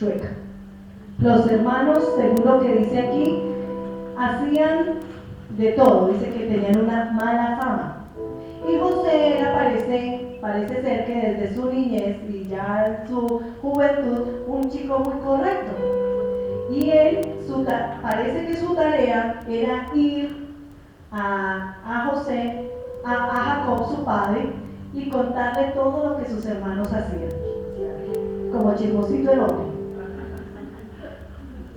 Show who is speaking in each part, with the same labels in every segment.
Speaker 1: chueca. Los hermanos, según lo que dice aquí, hacían de todo, dice que tenían una mala fama. Y José era, parece ser que desde su niñez y ya en su juventud, un chico muy correcto. Y él, parece que su tarea era ir a José, a Jacob, su padre, y contarle todo lo que sus hermanos hacían. Como chismosito el hombre.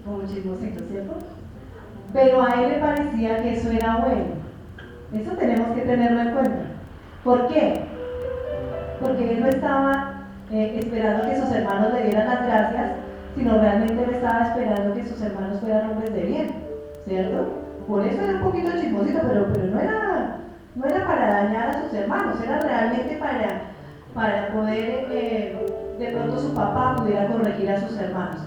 Speaker 1: Como chismosito, ¿cierto? Pero a él le parecía que eso era bueno. Eso tenemos que tenerlo en cuenta. ¿Por qué? Porque él no estaba esperando que sus hermanos le dieran las gracias, sino realmente él estaba esperando que sus hermanos fueran hombres de bien, ¿cierto? Por eso era un poquito chismosito, pero no era para dañar a sus hermanos, era realmente para poder, de pronto su papá pudiera corregir a sus hermanos.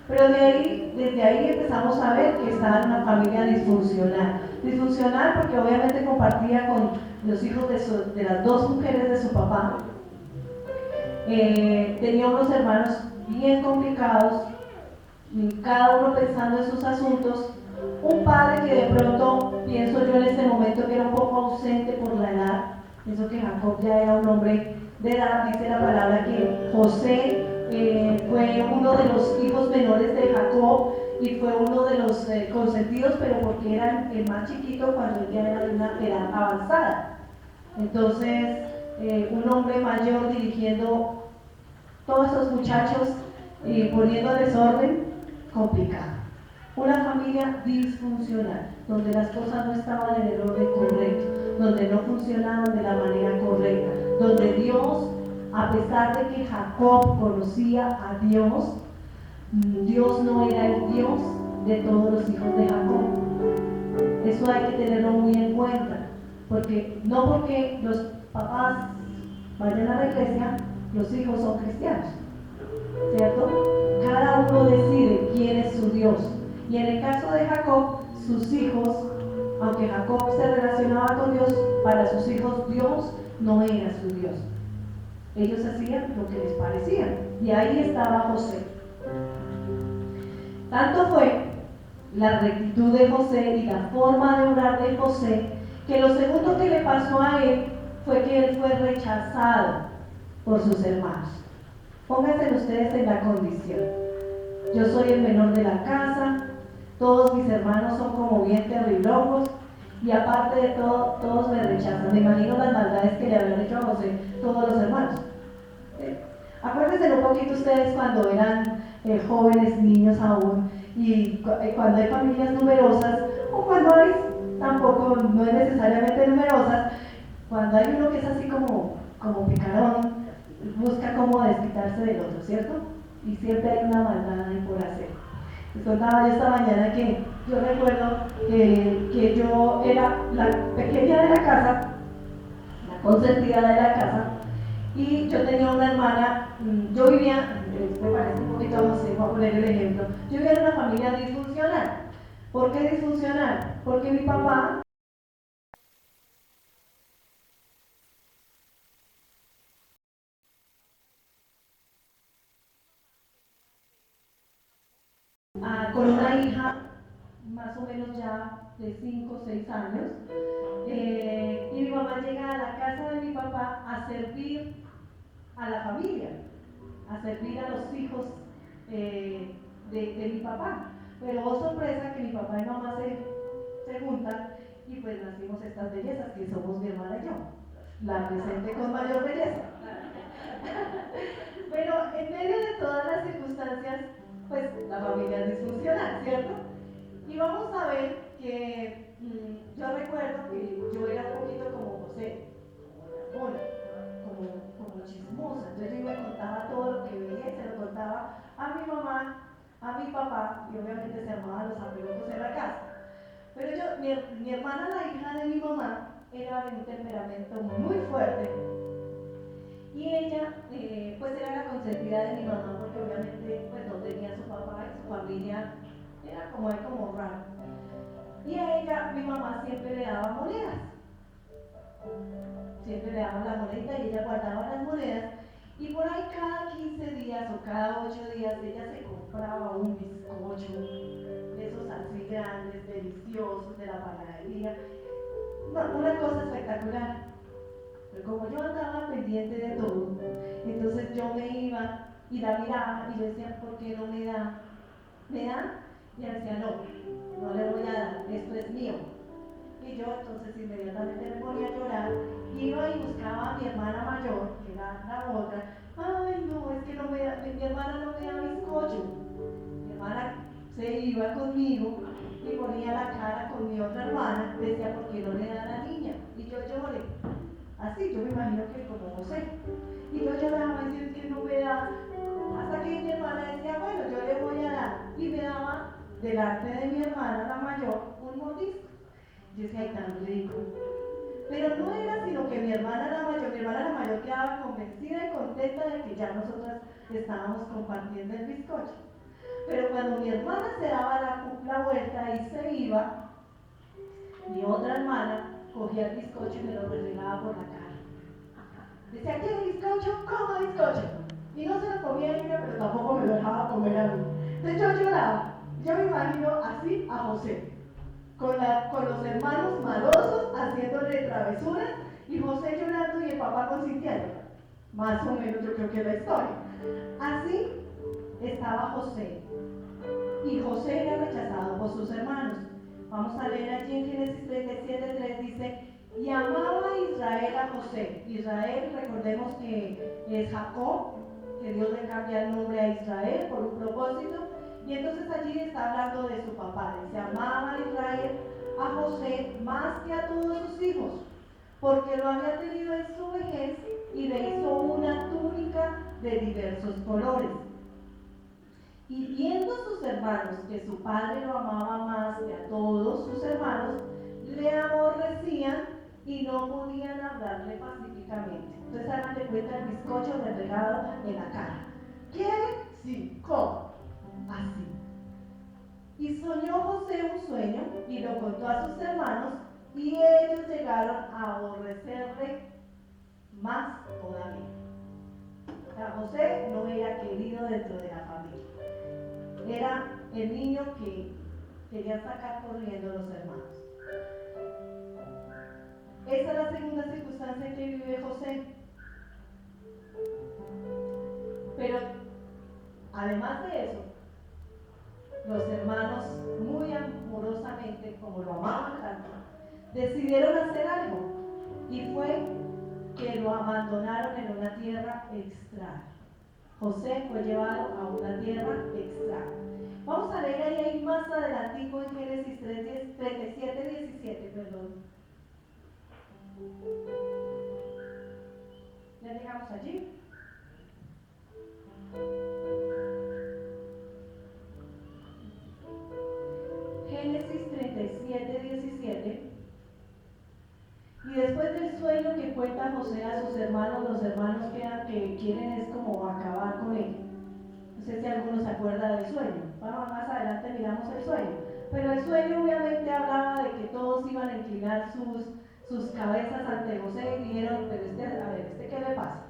Speaker 1: Pero desde ahí empezamos a ver que estaba en una familia disfuncional. Disfuncional porque obviamente compartía con los hijos de las dos mujeres de su papá. Tenía unos hermanos bien complicados, cada uno pensando en sus asuntos. Un padre que de pronto, pienso yo en este momento, que era un poco ausente por la edad. Pienso que Jacob ya era un hombre de edad. Dice la palabra que José fue uno de los hijos menores de Jacob y fue uno de los consentidos, pero porque era el más chiquito cuando él ya era de una edad avanzada. Entonces, un hombre mayor dirigiendo todos esos muchachos y poniéndoles orden, complicado. Una familia disfuncional, donde las cosas no estaban en el orden correcto, donde no funcionaban de la manera correcta, donde Dios, a pesar de que Jacob conocía a Dios, Dios no era el Dios de todos los hijos de Jacob. Eso hay que tenerlo muy en cuenta, porque no porque los papás vayan a la iglesia, los hijos son cristianos, ¿cierto? Cada uno decide quién es su Dios. Y en el caso de Jacob, sus hijos, aunque Jacob se relacionaba con Dios, para sus hijos Dios no era su Dios. Ellos hacían lo que les parecía. Y ahí estaba José. Tanto fue la rectitud de José y la forma de orar de José, que lo segundo que le pasó a él fue que él fue rechazado por sus hermanos. Pónganse ustedes en la condición. Yo soy el menor de la casa, todos mis hermanos son como bien terriblongos, y aparte de todo, todos me rechazan. Me imagino las maldades que le habían hecho a José todos los hermanos. Acuérdense un poquito ustedes cuando eran jóvenes, niños aún, y cuando hay familias numerosas, o cuando hay, tampoco, no es necesariamente numerosas, cuando hay uno que es así como picarón, busca cómo desquitarse del otro, ¿cierto? Y siempre hay una maldad ahí por hacer. Les contaba yo esta mañana que yo recuerdo que yo era la pequeña de la casa, la consentida de la casa, y yo tenía una hermana. Yo vivía, me parece un poquito, no sé, voy a poner el ejemplo, yo vivía en una familia disfuncional. ¿Por qué disfuncional? Porque mi papá con una hija más o menos ya de 5 o 6 años, y mi mamá llega a la casa de mi papá a servir a la familia, a servir a los hijos de mi papá. Pero oh sorpresa que mi papá y mamá se juntan y pues nacimos estas bellezas que somos mi hermana y yo, la presente con mayor belleza. Pero en medio de todas las circunstancias, pues la familia es disfuncional, ¿cierto? Y vamos a ver que yo recuerdo que yo era un poquito como José, como como chismosa. Entonces yo iba y contaba todo lo que veía y se lo contaba a mi mamá, a mi papá, y obviamente se armaban los apelojos en la casa. Pero mi hermana, la hija de mi mamá, era de un temperamento muy fuerte, y ella pues era la consentida de mi mamá, porque obviamente pues no tenía a su papá y su familia era como raro. Y a ella mi mamá siempre le daba monedas, siempre le daba la moneda y ella guardaba las monedas. Y por ahí cada 15 días o cada 8 días ella se compraba un bizcocho de esos así grandes, deliciosos, de la panadería. Una cosa espectacular. Pero como yo andaba pendiente de todo, entonces yo me iba y la miraba y yo decía, ¿por qué no me da? ¿Me da? Y ella decía, no, no le voy a dar, esto es mío. Y yo entonces inmediatamente me ponía a llorar, iba y buscaba a mi hermana mayor, que era la otra. Ay, no, es que no me da, mi hermana no me da bizcocho. Mi hermana se iba conmigo y ponía la cara con mi otra hermana, decía, ¿por qué no le da a la niña? Y yo lloré. Así, yo me imagino que como José. Y yo lloraba y decía, es que no me da. Hasta que mi hermana decía, bueno, yo le voy a dar. Y me daba delante de mi hermana, la mayor, un mordisco. Yo decía, ay, tan rico. Pero no era sino que mi hermana la mayor quedaba convencida y contenta de que ya nosotras estábamos compartiendo el bizcocho. Pero cuando mi hermana se daba la vuelta y se iba, mi otra hermana cogía el bizcocho y me lo regaba por la cara. Decía, ¿quiere bizcocho? Coma bizcocho. Y no se lo comía ella, pero tampoco me lo dejaba comer a mí. Entonces yo lloraba. Yo me imagino así a José, con los hermanos malosos haciéndole travesuras y José llorando y el papá consintiendo. Más o menos yo creo que es la historia. Así estaba José. Y José era rechazado por sus hermanos. Vamos a leer allí en Génesis 37:3, dice, y amaba a Israel a José. Israel, recordemos que es Jacob, que Dios le cambia el nombre a Israel por un propósito. Y entonces allí está hablando de su papá. Dice, amaba a Israel a José más que a todos sus hijos, porque lo había tenido en su vejez y le hizo una túnica de diversos colores. Y viendo sus hermanos que su padre lo amaba más que a todos sus hermanos, le aborrecían y no podían hablarle pacíficamente. Entonces hagan de cuenta el bizcocho regado en la cara. ¿Quiere? Sí. ¿Cómo? Así. Y soñó José un sueño y lo contó a sus hermanos y ellos llegaron a aborrecerle más todavía. O sea, José no era querido dentro de la familia. Era el niño que querían sacar corriendo los hermanos. Esa es la segunda circunstancia que vive José. Pero además de eso, los hermanos, muy amorosamente, como lo amaban tanto, decidieron hacer algo. Y fue que lo abandonaron en una tierra extraña. José fue llevado a una tierra extraña. Vamos a leer ahí más adelantico en Génesis 37:17, perdón. ¿Ya llegamos allí? Génesis 37:17. Y después del sueño que cuenta José a sus hermanos, los hermanos que quieren es como acabar con él. No sé si alguno se acuerda del sueño. Vamos, más adelante miramos el sueño. Pero el sueño obviamente hablaba de que todos iban a inclinar sus cabezas ante José y dijeron, pero a ver, ¿qué le pasa?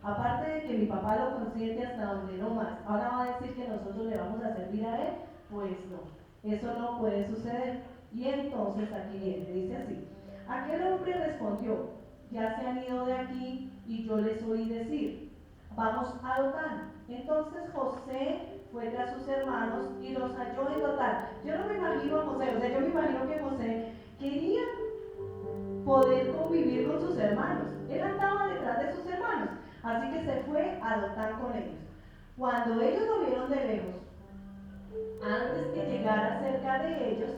Speaker 1: Aparte de que mi papá lo consiente hasta donde no más, ahora va a decir que nosotros le vamos a servir a él, pues no, eso no puede suceder. Y entonces aquí viene, dice así, aquel hombre respondió, ya se han ido de aquí y yo les oí decir, vamos a Dotán. Entonces José fue tras sus hermanos y los halló en Dotán. Yo no me imagino a José, o sea, yo me imagino que José quería poder convivir con sus hermanos. Él andaba detrás de sus hermanos, así que se fue a Dotán con ellos. Cuando ellos lo vieron de lejos, antes que llegara cerca de ellos,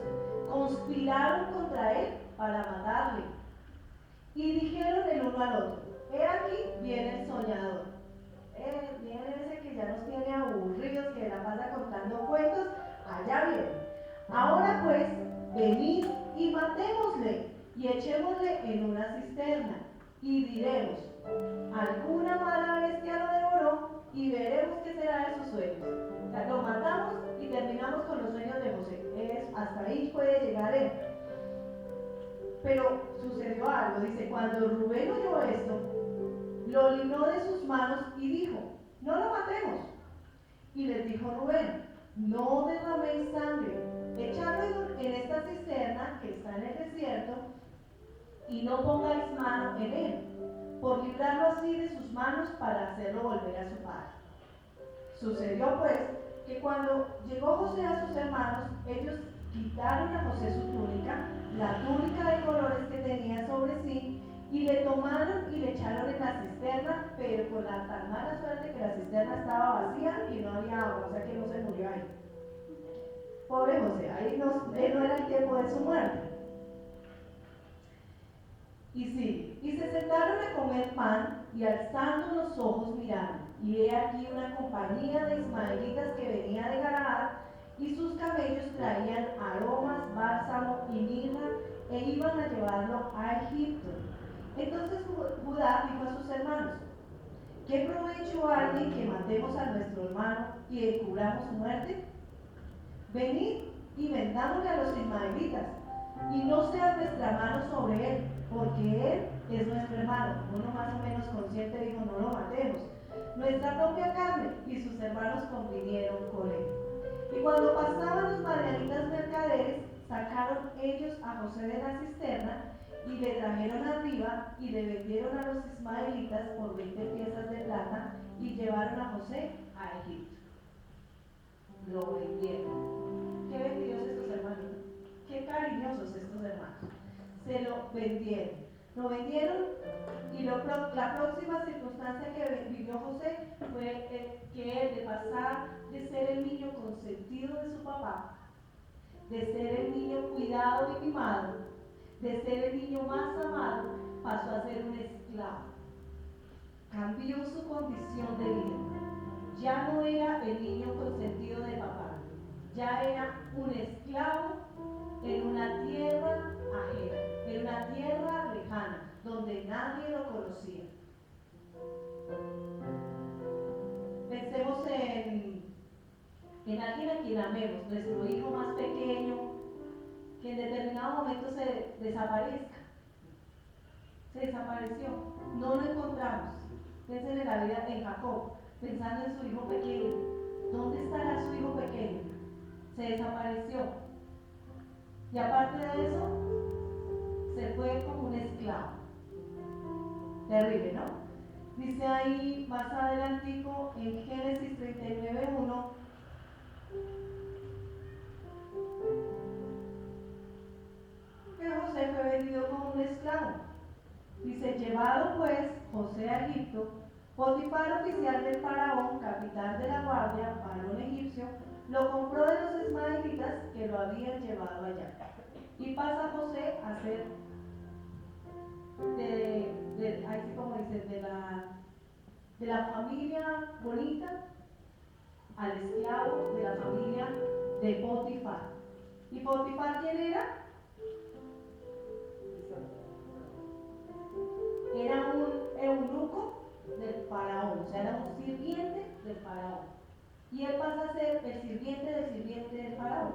Speaker 1: conspiraron contra él para matarle. Y dijeron el uno al otro, he aquí viene el soñador. Viene ese que ya nos tiene aburridos, que la pasa contando cuentos, allá viene. Ahora pues, venid y matémosle y echémosle en una cisterna y diremos, alguna mala bestia lo devoró y veremos qué será de sus sueños. O sea, lo matamos y terminamos con los sueños de José. Hasta ahí puede llegar él. Pero sucedió algo, dice, cuando Rubén oyó esto, lo libró de sus manos y dijo: no lo matemos. Y les dijo Rubén: no derraméis sangre, echadlo en esta cisterna que está en el desierto y no pongáis mano en él, por librarlo así de sus manos para hacerlo volver a su padre. Sucedió pues que cuando llegó José a sus hermanos, ellos quitaron a José su túnica, la túnica de colores que tenía sobre sí, y le tomaron y le echaron en la cisterna, pero con la tan mala suerte que la cisterna estaba vacía y no había agua, o sea que no se murió ahí. Pobre José, ahí no era el tiempo de su muerte. Y sí, y se sentaron a comer pan, y alzando los ojos miraron, y he aquí una compañía de ismaelitas que venía de Galaad, y sus camellos traían aromas, bálsamo y mirra, e iban a llevarlo a Egipto. Entonces Judá dijo a sus hermanos: ¿qué provecho hay que matemos a nuestro hermano y encubramos su muerte? Venid y vendámosle a los ismaelitas, y no sea nuestra mano sobre él, porque él es nuestro hermano. Uno más o menos consciente dijo: no lo matemos, nuestra propia carne. Y sus hermanos convinieron con él. Y cuando pasaban los madianitas mercaderes, sacaron ellos a José de la cisterna y le trajeron arriba y le vendieron a los ismaelitas por 20 piezas de plata y llevaron a José a Egipto. Lo vendieron. Qué bendecidos estos hermanos, qué cariñosos estos hermanos. Se lo vendieron. Lo vendieron y la próxima circunstancia que vivió José fue que él, de pasar de ser el niño consentido de su papá, de ser el niño cuidado y mimado, de ser el niño más amado, pasó a ser un esclavo. Cambió su condición de vida. Ya no era el niño consentido de papá, ya era un esclavo en una tierra ajena, en una tierra lejana, donde nadie lo conocía. Pensemos en alguien a quien amemos, nuestro hijo más pequeño, que en determinado momento se desaparezca. Se desapareció, no lo encontramos. Piensen en la vida de Jacob, pensando en su hijo pequeño. ¿Dónde estará su hijo pequeño? Se desapareció. Y aparte de eso, se fue como un esclavo. Terrible, ¿no? Dice ahí más adelantico en Génesis 39:1: que José fue vendido como un esclavo. Dice: llevado pues José a Egipto, Potifar, oficial del faraón, capitán de la guardia, varón egipcio, lo compró de los ismaelitas que lo habían llevado allá. Y pasa José a ser así como dice, de la familia bonita al esclavo de la familia de Potifar. ¿Y Potifar quién era? Era un eunuco del faraón, o sea, era un sirviente del faraón. Y él pasa a ser el sirviente del faraón.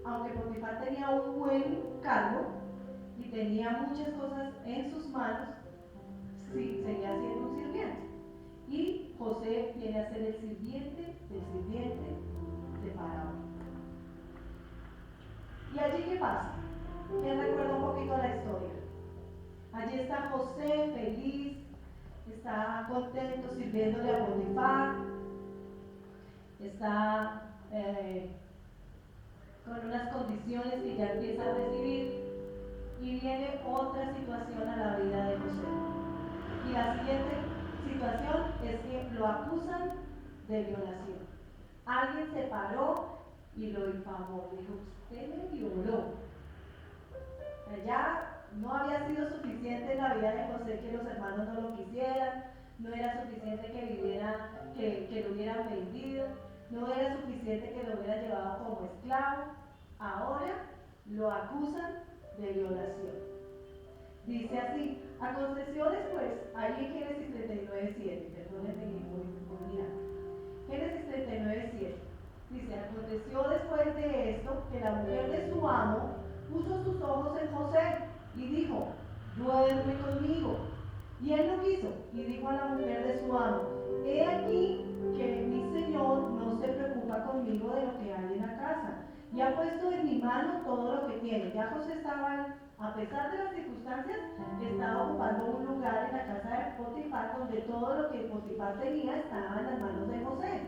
Speaker 1: Aunque Potifar tenía un buen cargo y tenía muchas cosas en sus manos, sí, seguía siendo un sirviente. Y José viene a ser el sirviente de faraón. ¿Y allí qué pasa? ¿Quién recuerda un poquito la historia? Allí está José feliz, está contento sirviéndole a Potifar, está con unas condiciones que ya empieza a recibir, y viene otra situación a la vida de José. Y la siguiente situación es que lo acusan de violación. Alguien se paró y lo infamó, dijo: usted me violó. Ya no había sido suficiente en la vida de José que los hermanos no lo quisieran, no era suficiente que lo hubieran vendido, no era suficiente que lo hubieran llevado como esclavo. Ahora lo acusan de violación. Dice así: aconteció después, ahí en Génesis 39:7, perdónenme, voy mirando. Génesis 39:7 dice: aconteció después de esto que la mujer de su amo puso sus ojos en José y dijo: duerme conmigo. Y él no lo que hay en la casa y ha puesto en mi mano todo lo que tiene. Ya José estaba, a pesar de las circunstancias, estaba ocupando un lugar en la casa de Potifar donde todo lo que Potifar tenía estaba en las manos de José.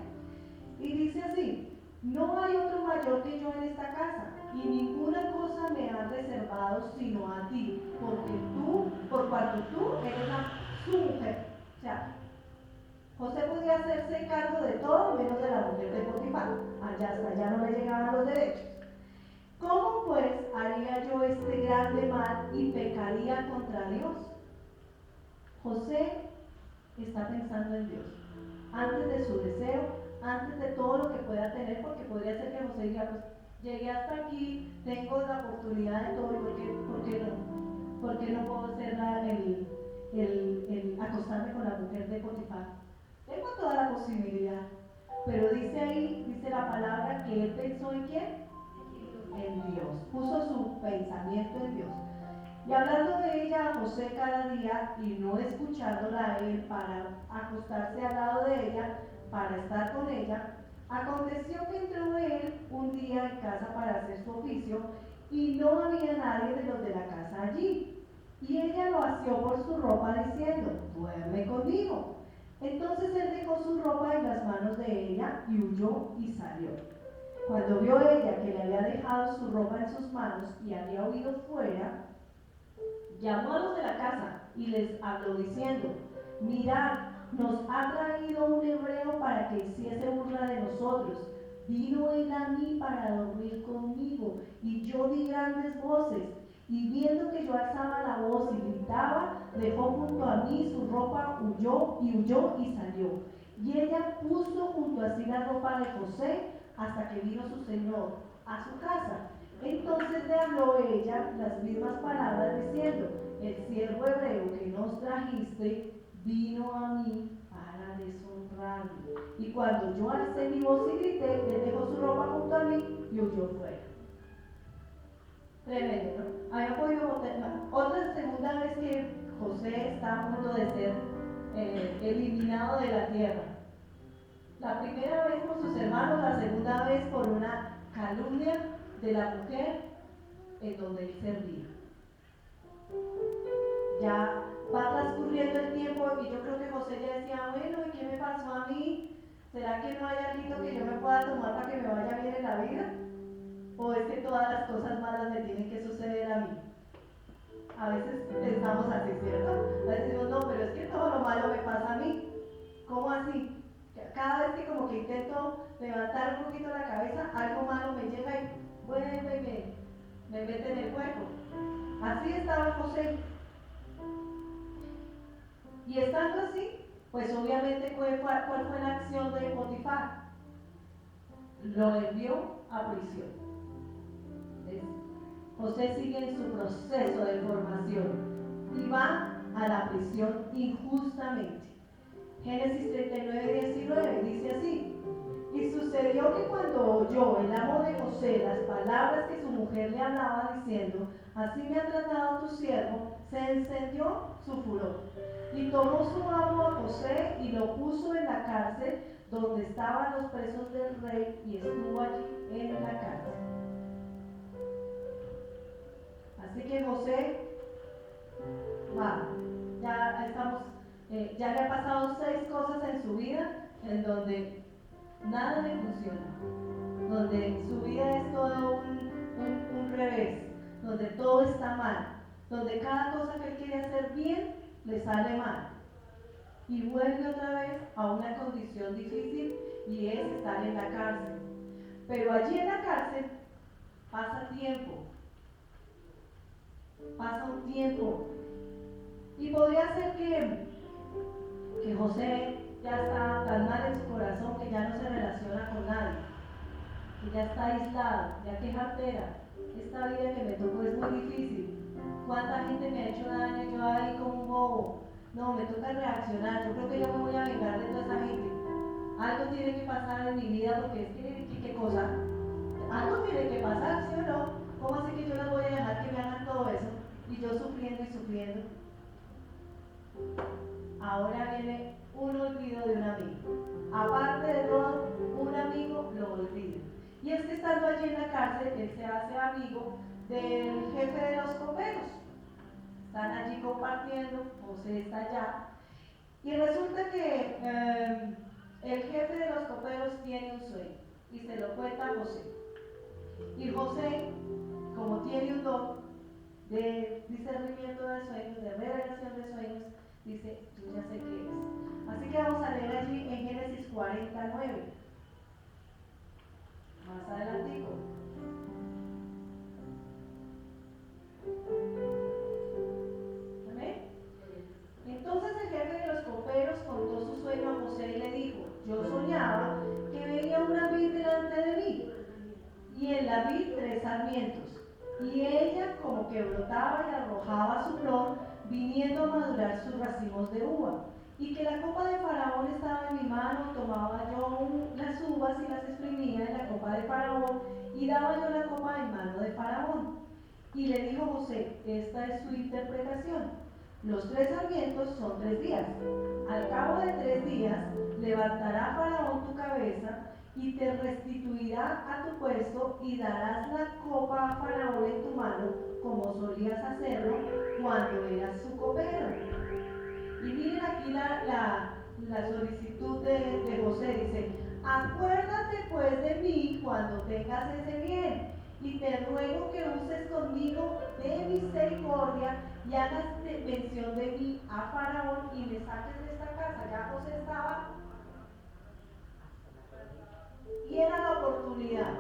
Speaker 1: Y dice así: no hay otro mayor que yo en esta casa, y ninguna cosa me han reservado sino a ti, porque tú, por cuanto tú eres su mujer. O sea, José podía hacerse cargo de todo menos de la mujer de Potifar. Allá hasta allá no le llegaban los derechos. ¿Cómo pues haría yo este grande mal y pecaría contra Dios? José está pensando en Dios, antes de su deseo, antes de todo lo que pueda tener, porque podría ser que José diga, pues llegué hasta aquí, tengo la oportunidad de todo, ¿por qué no? ¿Por qué no puedo ser el acostarme con la mujer de Potifar? Tengo toda la posibilidad, pero dice ahí, dice la palabra que él pensó en quién, en Dios, puso su pensamiento en Dios. Y hablando de ella a José cada día y no escuchándola a él para acostarse al lado de ella, para estar con ella, aconteció que entró él un día en casa para hacer su oficio y no había nadie de los de la casa allí. Y ella lo asió por su ropa diciendo: duerme conmigo. Entonces él dejó su ropa en las manos de ella y huyó y salió. Cuando vio ella que le había dejado su ropa en sus manos y había huido fuera, llamó a los de la casa y les habló diciendo: mirad, nos ha traído un hebreo para que hiciese burla de nosotros. Vino él a mí para dormir conmigo, y yo di grandes voces, y viendo que yo alzaba la voz y gritaba, dejó junto a mí su ropa, huyó y salió. Y ella puso junto a sí la ropa de José hasta que vino su señor a su casa. Entonces le habló ella las mismas palabras diciendo: el siervo hebreo que nos trajiste vino a mí para deshonrarme. Y cuando yo alcé mi voz y grité, él dejó su ropa junto a mí y huyó fuera. Tremendo, ¿no? Había podido otra segunda vez que José está a punto de ser eliminado de la tierra. La primera vez por sus hermanos, la segunda vez por una calumnia de la mujer en donde él servía. Ya va transcurriendo el tiempo y yo creo que José ya decía: bueno, ¿y qué me pasó a mí? ¿Será que no hay algo que yo me pueda tomar para que me vaya bien en la vida? ¿O es que todas las cosas malas me tienen que suceder a mí? A veces pensamos así, ¿cierto? A veces decimos: no, pero es que todo lo malo me pasa a mí. ¿Cómo así? Cada vez que como que intento levantar un poquito la cabeza, algo malo me llega y vuelve y me mete en el cuerpo. Así estaba José. Y estando así, pues obviamente, ¿cuál fue la acción de Potifar? Lo envió a prisión. ¿Ves? José sigue en su proceso de formación y va a la prisión injustamente. Génesis 39:19 dice así: y sucedió que cuando oyó el amo de José las palabras que su mujer le hablaba diciendo: así me ha tratado tu siervo, se encendió su furor. Y tomó su amo a José y lo puso en la cárcel donde estaban los presos del rey, y estuvo allí en la cárcel. Así que José va, ya estamos, ya le ha pasado 6 cosas en su vida en donde nada le funciona, donde su vida es todo un revés, donde todo está mal, donde cada cosa que él quiere hacer bien le sale mal, y vuelve otra vez a una condición difícil, y es estar en la cárcel. Pero allí en la cárcel pasa un tiempo, y podría ser que José ya está tan mal en su corazón que ya no se relaciona con nadie, que ya está aislado, ya que jartera, esta vida que me tocó es muy difícil. ¿Cuánta gente me ha hecho daño? Yo ahí como un bobo. No, me toca reaccionar. Yo creo que yo me voy a vengar de toda esa gente. Algo tiene que pasar en mi vida, porque es que ¿qué cosa? Algo tiene que pasar, ¿sí o no? ¿Cómo así que yo les voy a dejar que me hagan todo eso? Y yo sufriendo y sufriendo. Ahora viene un olvido de un amigo. Aparte de todo, un amigo lo olvida. Y es que estando allí en la cárcel, él se hace amigo del jefe de los coperos. Están allí compartiendo, José está allá. Y resulta que el jefe de los coperos tiene un sueño y se lo cuenta a José. Y José, como tiene un don de discernimiento de sueños, de revelación de sueños, dice, yo ya sé qué es. Así que vamos a leer allí en Génesis 49, más adelantico. ¿Amén? Entonces el jefe de los coperos contó su sueño a José y le dijo, yo soñaba que veía una vid delante de mí, y en la vid 3 sarmientos, y ella como que brotaba y arrojaba su flor, viniendo a madurar sus racimos de uva, y que la copa de Faraón estaba en mi mano, tomaba yo las uvas y las exprimía en la copa de Faraón, y daba yo la copa en mano de Faraón. Y le dijo José, esta es su interpretación. Los 3 sarmientos son 3 días. Al cabo de 3 días levantará Faraón tu cabeza y te restituirá a tu puesto y darás la copa a Faraón en tu mano como solías hacerlo cuando eras su copero. Y miren aquí la solicitud de José, dice, acuérdate pues de mí cuando tengas ese bien y te ruego que uses conmigo de misericordia y hagas mención de mí a Faraón y me saques de esta casa. Ya José estaba y era la oportunidad.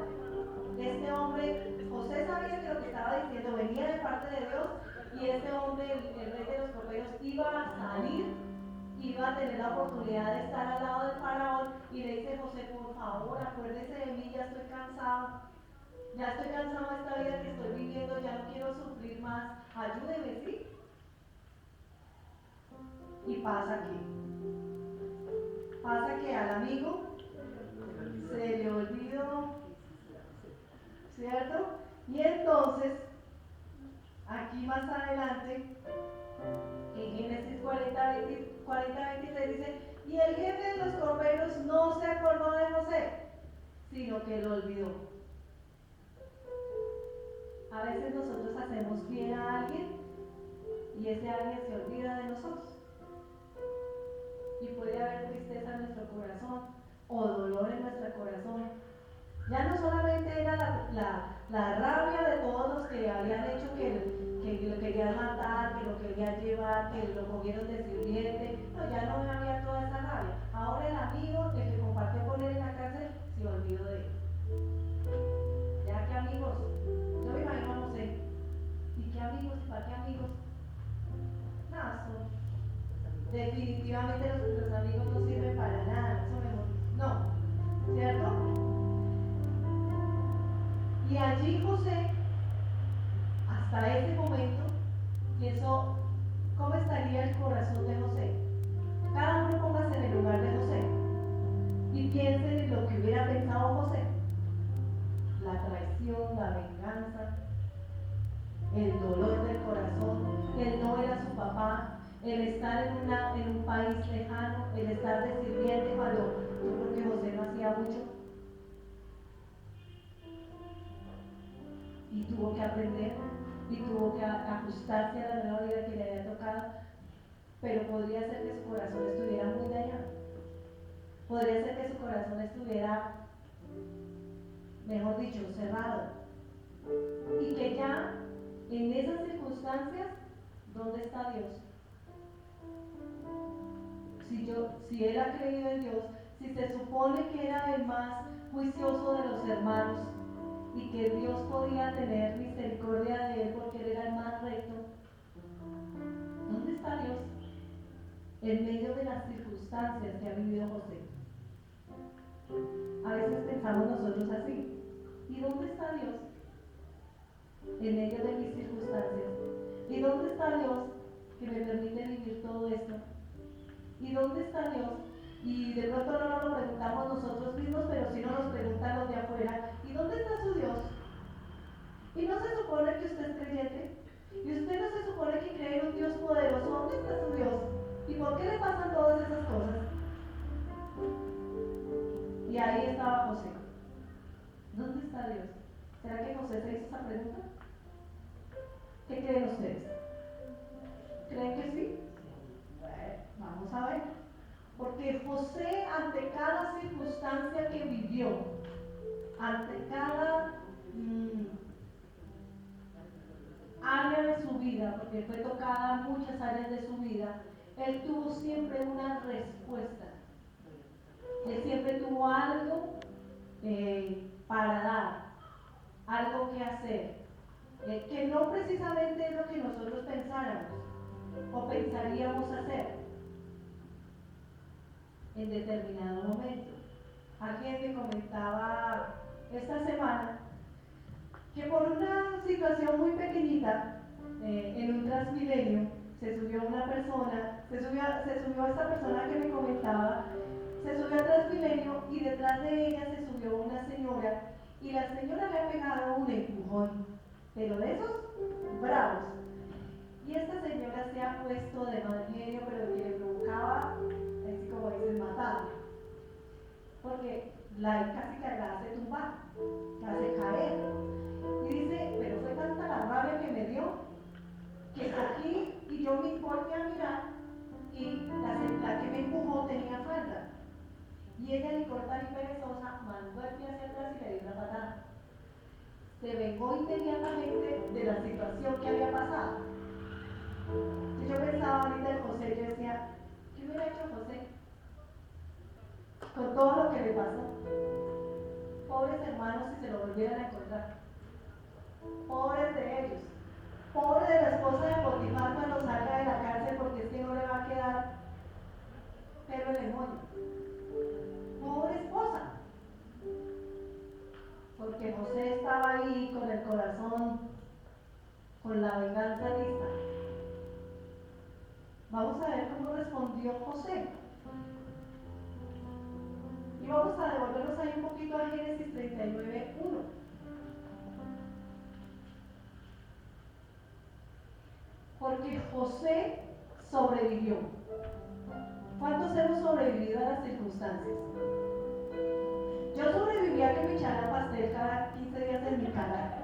Speaker 1: Este hombre, José sabía que lo que estaba diciendo venía de parte de Dios y este hombre, el rey de los coperos, iba a salir, iba a tener la oportunidad de estar al lado del Faraón y le dice José, por favor, acuérdese de mí, ya estoy cansado. Ya estoy cansado de esta vida que estoy viviendo, ya no quiero sufrir más. Ayúdeme, ¿sí? Y pasa que al amigo se le olvidó, ¿cierto? Y entonces, aquí más adelante, en Génesis 40-23 dice, y el jefe de los coperos no se acordó de José, sino que lo olvidó. A veces nosotros hacemos bien a alguien y ese alguien se olvida de nosotros. Y puede haber tristeza en nuestro corazón o dolor en nuestro corazón. Ya no solamente era la rabia de todos los que habían hecho que lo querían matar, que lo querían llevar, que lo cogieron de sirviente. No, ya no había toda esa rabia. Ahora el amigo, el que compartió con él en la cárcel, se olvidó de él. Ya que amigos, yo me imagino, no sé, ¿y qué amigos? ¿Para qué amigos? Nada, definitivamente los amigos no sirven para nada, eso no, ¿cierto? Y allí José, hasta ese momento, pienso, ¿cómo estaría el corazón de José? Cada uno póngase en el lugar de José y piensen en lo que hubiera pensado José. La traición, la venganza, el dolor del corazón, el no ver a su papá, el estar en un país lejano, el estar de sirviente cuando yo creo que José no hacía mucho y tuvo que aprender y tuvo que ajustarse a la nueva vida que le había tocado, pero podría ser que su corazón estuviera muy dañado, podría ser que su corazón estuviera, mejor dicho, cerrado, y que ya en esas circunstancias, ¿dónde está Dios? Si él ha creído en Dios, si se supone que era el más juicioso de los hermanos y que Dios podía tener misericordia de él porque él era el más recto, ¿dónde está Dios? En medio de las circunstancias que ha vivido José. A veces pensamos nosotros así, ¿y dónde está Dios? En medio de mis circunstancias. ¿Y dónde está Dios que me permite vivir todo esto? ¿Y dónde está Dios? Y de pronto no nos lo preguntamos nosotros mismos, pero sí nos preguntan los de afuera, ¿y dónde está su Dios? ¿Y no se supone que usted es creyente? ¿Y usted no se supone que cree en un Dios poderoso? ¿Dónde está su Dios? ¿Y por qué le pasan todas esas cosas? Y ahí estaba José. ¿Dónde está Dios? ¿Será que José se hizo esa pregunta? ¿Qué creen ustedes? ¿Creen que sí? Bueno, vamos a ver. Porque José, ante cada circunstancia que vivió, ante cada área de su vida, porque fue tocada muchas áreas de su vida, él tuvo siempre una respuesta. Él siempre tuvo algo para dar, algo que hacer, que no precisamente es lo que nosotros pensáramos o pensaríamos hacer en determinado momento. Alguien me comentaba esta semana que por una situación muy pequeñita, en un Transmilenio, se subió una persona, se subió esta persona que me comentaba, se subió al Transmilenio y detrás de ella se subió una señora y la señora le ha pegado un empujón, pero de esos bravos. Y esta señora se ha puesto de mal genio, pero que le provocaba, así como dicen, matarla. Porque casi que la hace tumbar, la hace caer. Y dice, pero fue tanta la rabia que me dio, que cogí y yo me volví a mirar y la que me empujó tenía falda. Y ella, ni corta ni perezosa, mandó el pie hacia atrás y le dio una patada. Se vengó inmediatamente de la situación que había pasado. Y yo pensaba ahorita en José, yo decía, ¿qué hubiera hecho José con todo lo que le pasó? Pobres hermanos si se lo volvieran a encontrar. Pobres de ellos. Pobre de la esposa de Potifar cuando salga de la cárcel, porque es que no le va a quedar pelo en el moño. Pobre esposa. Porque José estaba ahí con el corazón, con la venganza lista. Vamos a ver cómo respondió José. Y vamos a devolvernos ahí un poquito a Génesis 39:1. Porque José sobrevivió. ¿Cuántos hemos sobrevivido a las circunstancias? Yo sobreviví a que me echaran pastel cada 15 días en mi cara.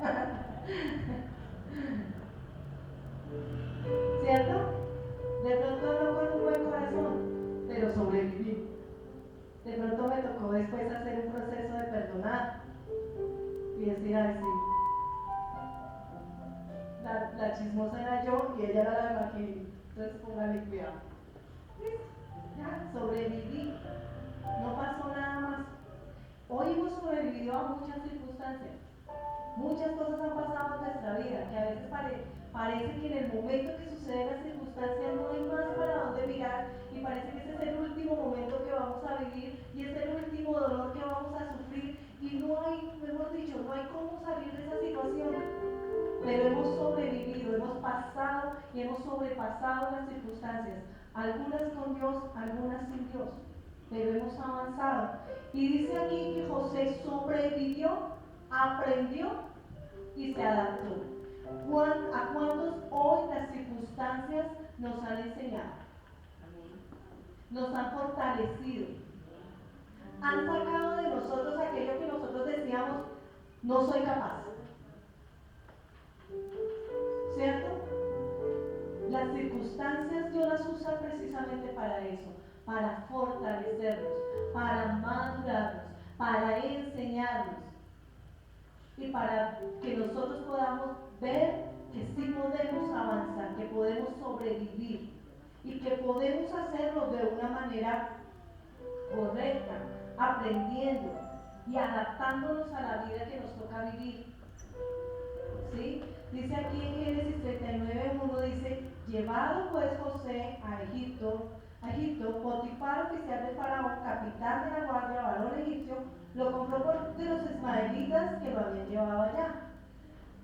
Speaker 1: ¿Cierto? De pronto no con un buen corazón, pero sobreviví. De pronto me tocó después hacer un proceso de perdonar y decir, ay, sí, la chismosa era yo y ella era la que, entonces póngale cuidado. Ya, sobreviví, no pasó nada más. Hoy hemos sobrevivido a muchas circunstancias. Muchas cosas han pasado en nuestra vida, que a veces parece que en el momento que suceden las circunstancias no hay más para dónde mirar y parece que ese es el último momento que vamos a vivir y es el último dolor que vamos a sufrir y no hay, mejor dicho, no hay cómo salir de esa situación. Pero hemos sobrevivido, hemos pasado y hemos sobrepasado las circunstancias, algunas con Dios, algunas sin Dios, pero hemos avanzado. Y dice aquí que José sobrevivió, aprendió y se adaptó. ¿A cuántos hoy las circunstancias nos han enseñado? Nos han fortalecido. Han sacado de nosotros aquello que nosotros decíamos, no soy capaz. ¿Cierto? Las circunstancias Dios las usa precisamente para eso, para fortalecernos, para madurarnos, para enseñarnos y para que nosotros podamos ver que sí podemos avanzar, que podemos sobrevivir y que podemos hacerlo de una manera correcta, aprendiendo y adaptándonos a la vida que nos toca vivir. ¿Sí? Dice aquí en Génesis 39:1, dice, llevado pues José a Egipto, Potifar, oficial de Faraón, capitán de la guardia, varón egipcio, lo compró de los ismaelitas que lo habían llevado allá.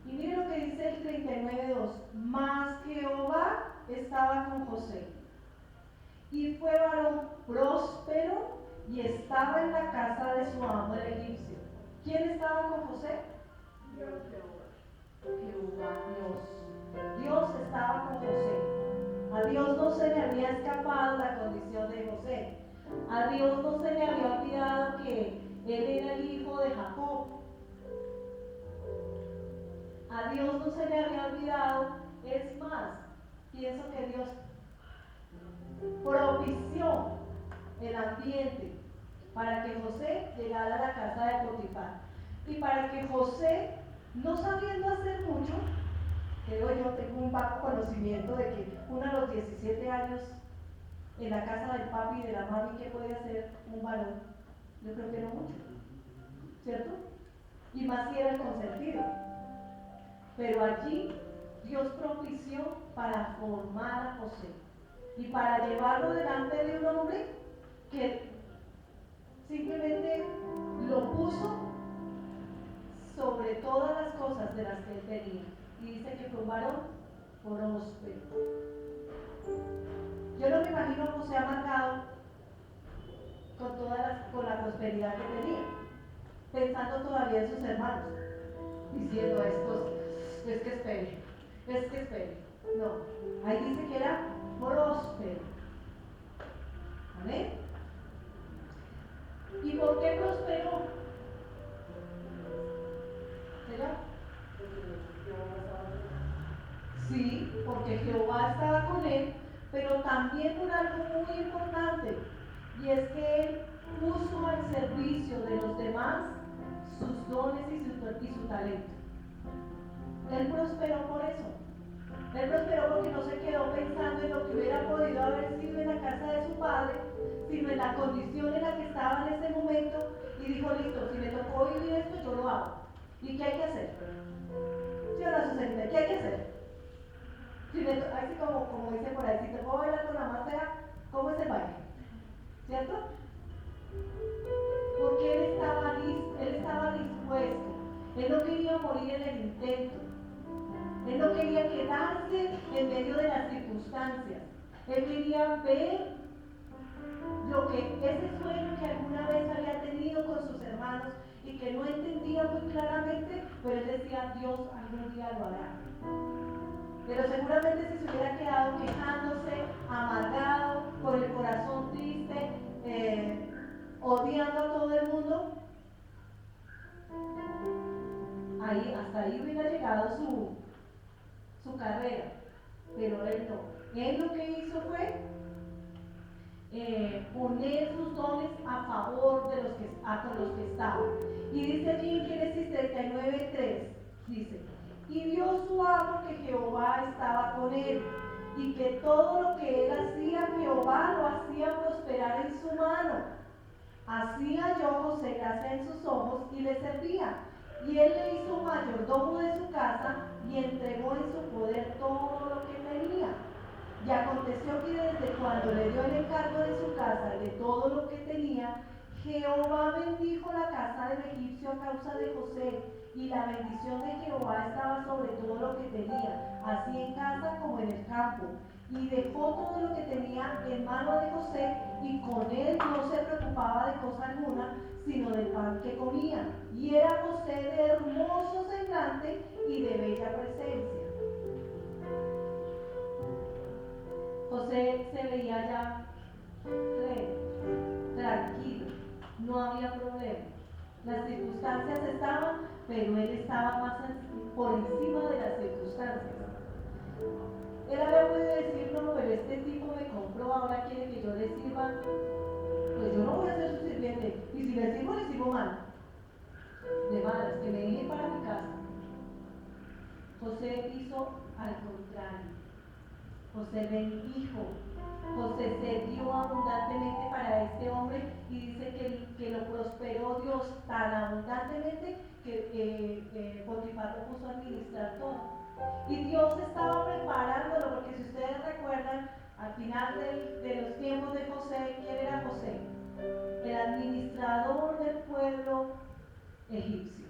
Speaker 1: Y mire lo que dice el 39:2, mas Jehová estaba con José, y fue varón próspero, y estaba en la casa de su amo el egipcio. ¿Quién estaba con José? Jehová, Dios. Dios estaba con José. A Dios no se le había escapado la condición de José. A Dios no se le había olvidado que él era el hijo de Jacob. A Dios no se le había olvidado. Es más, pienso que Dios propició el ambiente para que José llegara a la casa de Potifar y para que José, no sabiendo hacer mucho, creo yo, tengo un vago conocimiento de que uno a los 17 años en la casa del papi y de la mami, ¿qué puede hacer un varón? Yo creo que no mucho, ¿cierto? Y más si era el consentido. Pero allí Dios propició para formar a José y para llevarlo delante de un hombre que simplemente lo puso sobre todas las cosas de las que él tenía. Y dice que fue un varón próspero. Yo no me imagino a José amargado con la prosperidad que tenía, pensando todavía en sus hermanos, diciendo a estos, es que espere. No, ahí dice que era próspero. ¿Amén? ¿Y por qué prosperó? ¿Será? Sí, porque Jehová estaba con él, pero también por algo muy importante, y es que él puso al servicio de los demás sus dones y su talento. Él prosperó por eso. Él prosperó porque no se quedó pensando en lo que hubiera podido haber sido en la casa de su padre, sino en la condición en la que estaba en ese momento, y dijo, listo, si me tocó vivir esto, yo lo hago. ¿Y qué hay que hacer? ¿Sí o no, Susanita? ¿Qué hay que hacer? Así como dice por ahí, si te puedo bailar con la más fea, ¿cómo es el baile? ¿Cierto? Porque él estaba dispuesto. Él no quería morir en el intento. Él no quería quedarse en medio de las circunstancias. Él quería ver lo que ese sueño que alguna vez había tenido con sus hermanos y que no entendía muy claramente, pero él decía, Dios algún día lo hará. Pero seguramente si se hubiera quedado quejándose, amargado, con el corazón triste, odiando a todo el mundo, hasta ahí hubiera llegado su carrera. Pero él no. Él lo que hizo fue poner sus dones a favor de con los que estaban. Y dice allí en Génesis 39:3, dice, y vio su amo que Jehová estaba con él, y que todo lo que él hacía, Jehová lo hacía prosperar en su mano. Así halló José gracia en sus ojos y le servía. Y él le hizo mayordomo de su casa y entregó en su poder todo lo que tenía. Y aconteció que desde cuando le dio el encargo de su casa y de todo lo que tenía, Jehová bendijo la casa del egipcio a causa de José, y la bendición de Jehová estaba sobre todo lo que tenía, así en casa como en el campo. Y dejó todo lo que tenía en mano de José, y con él no se preocupaba de cosa alguna, sino del pan que comía. Y era José de hermoso semblante y de bella presencia. José se veía ya tranquilo, no había problema. Las circunstancias estaban, pero él estaba más por encima de las circunstancias. Él había podido decir, no, pero este tipo me compró, ahora quiere que yo le sirva, pues yo no voy a ser su sirviente, y si le sirvo mal, de malas, que me dejen para mi casa. José hizo al contrario. José bendijo, José se dio abundantemente para este hombre, y dice que lo prosperó Dios tan abundantemente que Potifar lo puso a administrar todo. Y Dios estaba preparándolo, porque si ustedes recuerdan, al final de los tiempos de José, ¿quién era José? El administrador del pueblo egipcio.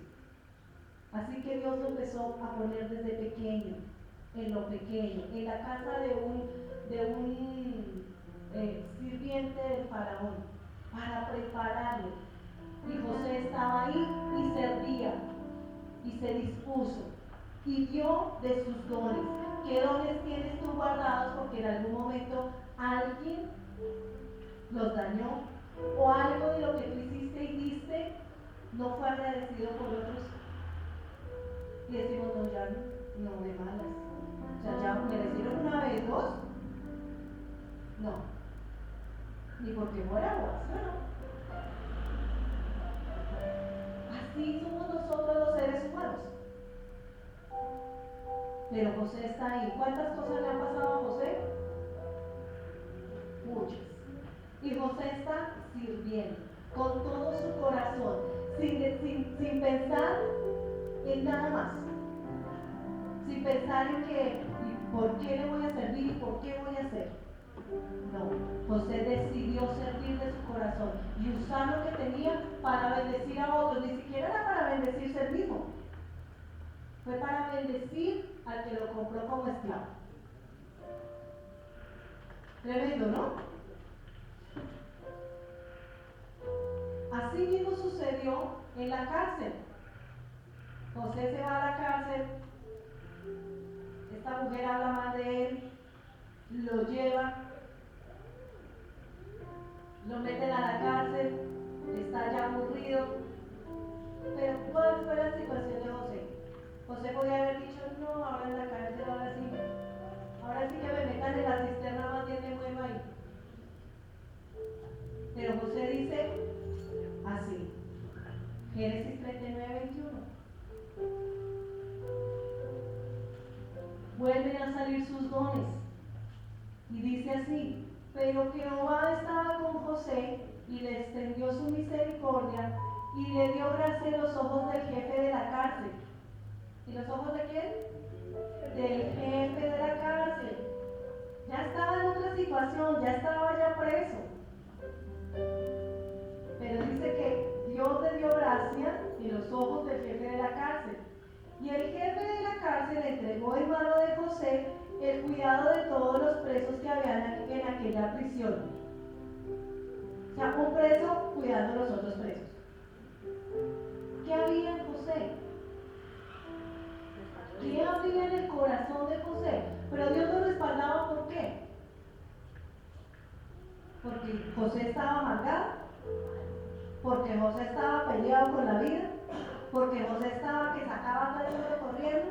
Speaker 1: Así que Dios lo empezó a poner desde pequeño, en lo pequeño, en la casa de un sirviente del faraón, para prepararlo. Y José estaba ahí y servía, y se dispuso, y dio de sus dones. ¿Qué dones tienes tú guardados? Porque en algún momento alguien los dañó, o algo de lo que tú hiciste y diste no fue agradecido por otros. y decimos, no, ya no, de malas. O sea, ya me lo hicieron una vez, dos, no, ni porque fuera vos, no. Así somos nosotros los seres humanos. Pero José está ahí. ¿Cuántas cosas le han pasado a José? Muchas. Y José está sirviendo con todo su corazón, sin pensar en nada más, sin pensar en que, ¿y por qué le voy a servir y por qué voy a hacer? No, José decidió servir de su corazón y usar lo que tenía para bendecir a otros. Ni siquiera era para bendecirse él mismo, fue para bendecir al que lo compró como esclavo. Tremendo, ¿no? Así mismo sucedió en la cárcel. José se va a la cárcel, esta mujer habla mal de él, lo lleva, lo meten a la cárcel, está ya aburrido. Pero ¿cuál fue la situación de José? José podía haber dicho, no, ahora en la cárcel, ahora sí que me metan en la cisterna, más bien me muero ahí. Pero José dice así, Génesis 39:21. Vuelven a salir sus dones. Y dice así, pero Jehová estaba con José y le extendió su misericordia y le dio gracia en los ojos del jefe de la cárcel. ¿Y los ojos de quién? Del jefe de la cárcel. Ya estaba en otra situación, ya estaba ya preso. Pero dice que Dios le dio gracia en los ojos del jefe de la cárcel. Y el jefe de la cárcel entregó en mano de José el cuidado de todos los presos que habían en aquella prisión. O sea, un preso cuidando a los otros presos. ¿Qué había en José? ¿Qué había en el corazón de José? Pero Dios lo respaldaba, ¿por qué? Porque José estaba amargado, porque José estaba peleado con la vida, porque José estaba que sacaba todo el mundo corriendo,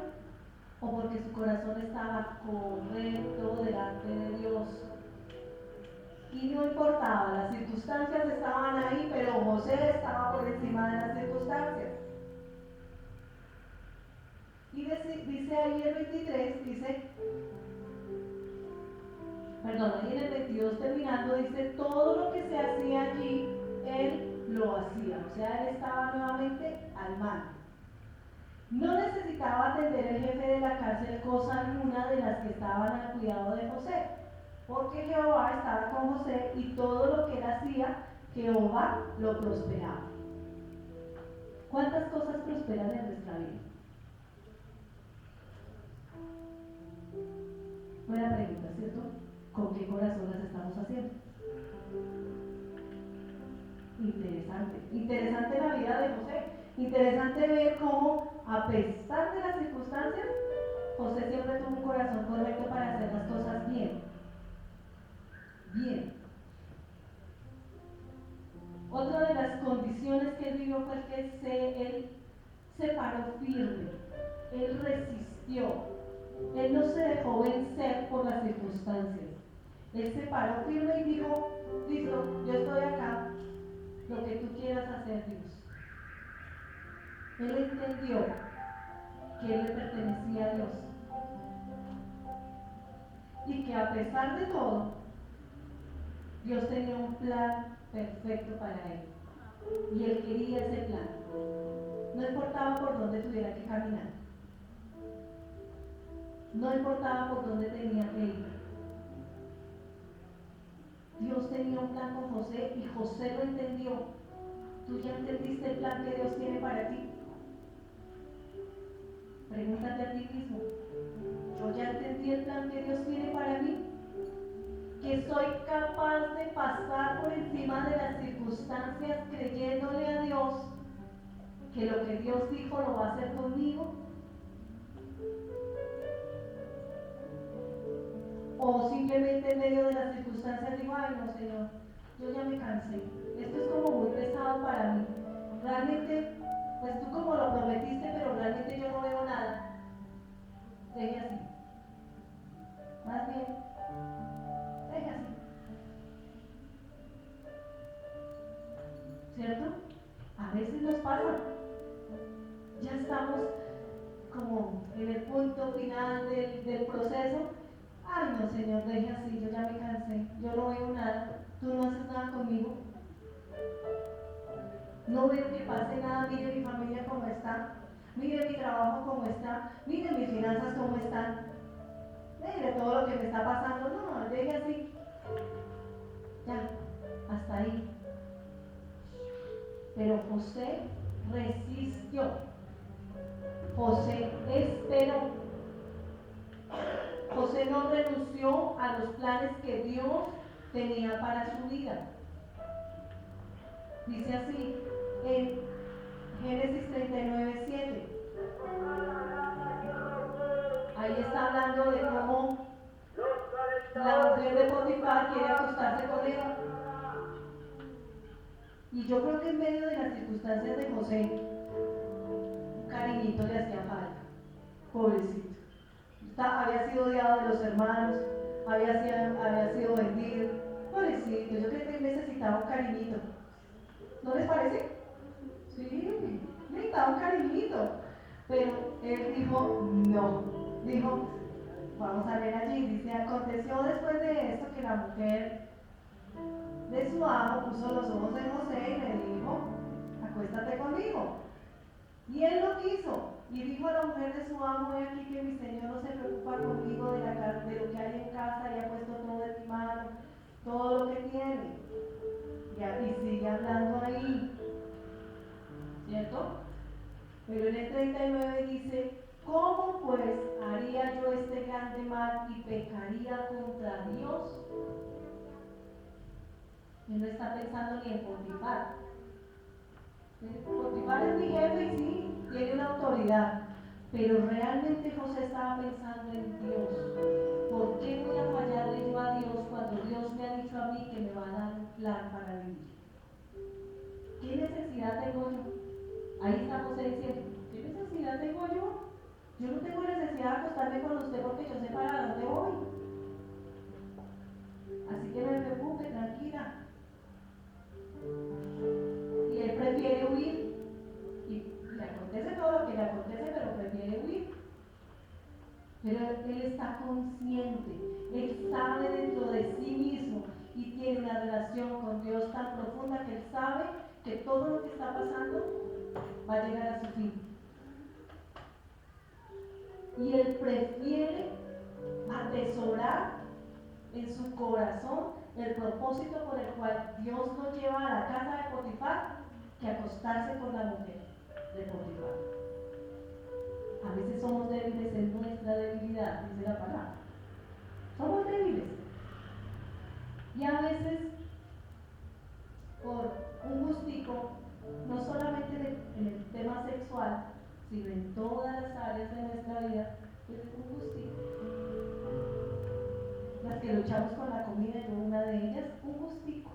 Speaker 1: o porque su corazón estaba correcto delante de Dios. Y no importaba, las circunstancias estaban ahí, pero José estaba por encima de las circunstancias. Y dice ahí el 23, ahí en el 22 terminando, dice, todo lo que se hacía allí, él lo hacía. O sea, él estaba nuevamente al mando. No necesitaba atender el jefe de la cárcel cosa alguna de las que estaban al cuidado de José, porque Jehová estaba con José y todo lo que él hacía, Jehová lo prosperaba. ¿Cuántas cosas prosperan en nuestra vida? Buena pregunta, ¿cierto? ¿Con qué corazón las estamos haciendo? Interesante la vida de José. Interesante ver cómo, a pesar de las circunstancias, José siempre tuvo un corazón correcto para hacer las cosas bien. Bien. Otra de las condiciones que él vivió fue que él se paró firme, él resistió. Él no se dejó vencer por las circunstancias. Él se paró firme y dijo, listo, yo estoy acá, lo que tú quieras hacer, Dios. Él entendió que él le pertenecía a Dios. Y que a pesar de todo, Dios tenía un plan perfecto para él. Y él quería ese plan. No importaba por dónde tuviera que caminar. No importaba por dónde tenía que ir. Dios tenía un plan con José y José lo entendió. ¿Tú ya entendiste el plan que Dios tiene para ti? Pregúntate a ti mismo. ¿Yo ya entendí el plan que Dios tiene para mí? Que soy capaz de pasar por encima de las circunstancias creyéndole a Dios que lo que Dios dijo lo va a hacer conmigo. O simplemente en medio de las circunstancias digo, ay no, Señor, yo ya me cansé, esto es como muy pesado para mí, realmente, pues tú como lo prometiste, pero realmente yo no veo nada. deje así. Más bien, deje así. ¿Cierto? A veces nos pasa. Ya estamos como en el punto final del proceso. Ay, no, Señor, deje así, yo ya me cansé, yo no veo nada, tú no haces nada conmigo, no veo que pase nada, mire mi familia cómo está, mire mi trabajo cómo está, mire mis finanzas cómo están, mire todo lo que me está pasando, no, deje así, ya, hasta ahí. Pero José resistió, José esperó, José no renunció a los planes que Dios tenía para su vida. Dice así en Génesis 39:7. Ahí está hablando de cómo la mujer de Potifar quiere acostarse con él. Y yo creo que en medio de las circunstancias de José, un cariñito le hacía falta. Pobrecito. Había sido odiado de los hermanos, había sido vendido. Pobrecito, yo creo que él necesitaba un cariñito. ¿No les parece? Sí, necesitaba un cariñito. Pero él dijo, no. Dijo, vamos a ver allí, dice, aconteció después de esto que la mujer de su amo puso los ojos en José y le dijo, acuéstate conmigo. Y él lo quiso. Y dijo a la mujer de su amo, he aquí que mi señor no se preocupa conmigo de lo que hay en casa y ha puesto todo en mi mano, todo lo que tiene. Y sigue hablando ahí, ¿cierto? Pero en el 39 dice, ¿cómo pues haría yo este grande mal y pecaría contra Dios? Él no está pensando ni en Potifar. Potifar es mi jefe y sí, tiene una autoridad. Pero realmente José estaba pensando en Dios. ¿Por qué voy a fallarle yo a Dios cuando Dios me ha dicho a mí que me va a dar un plan para vivir? ¿Qué necesidad tengo yo? Ahí está José diciendo, ¿qué necesidad tengo yo? Yo no tengo necesidad de acostarme con usted porque yo sé para dónde voy. Así que no me preocupe, tranquila. Y él prefiere huir. Y le acontece todo lo que le acontece, pero prefiere huir. Pero él está consciente, él sabe dentro de sí mismo y tiene una relación con Dios tan profunda que él sabe que todo lo que está pasando va a llegar a su fin. Y él prefiere atesorar en su corazón el propósito por el cual Dios lo lleva a la casa de Potifar que acostarse con la mujer de Potifar. A veces somos débiles en nuestra debilidad, dice la palabra. Somos débiles. Y a veces, por un gustico, no solamente en el tema sexual, sino en todas las áreas de nuestra vida, pues un gustico. Las que luchamos con la comida, yo una de ellas, un gustico.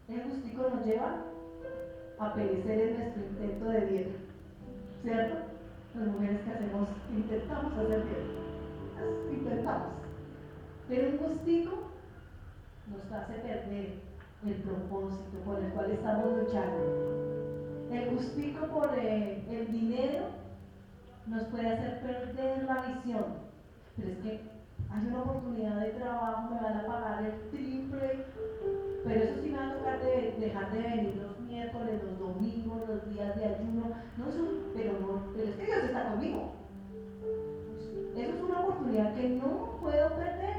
Speaker 1: El gustico nos lleva a perecer en nuestro intento de dieta, ¿cierto? Las mujeres que intentamos hacer dieta, intentamos. Pero un gustico nos hace perder el propósito por el cual estamos luchando. El gustico por el dinero nos puede hacer perder la visión. Pero es que hay una oportunidad de trabajo, me van a pagar el triple, pero eso sí me va a tocar dejar de venir los miércoles, los domingos, los días de ayuno. No, pero es que Dios está conmigo. Eso es una oportunidad que no puedo perder.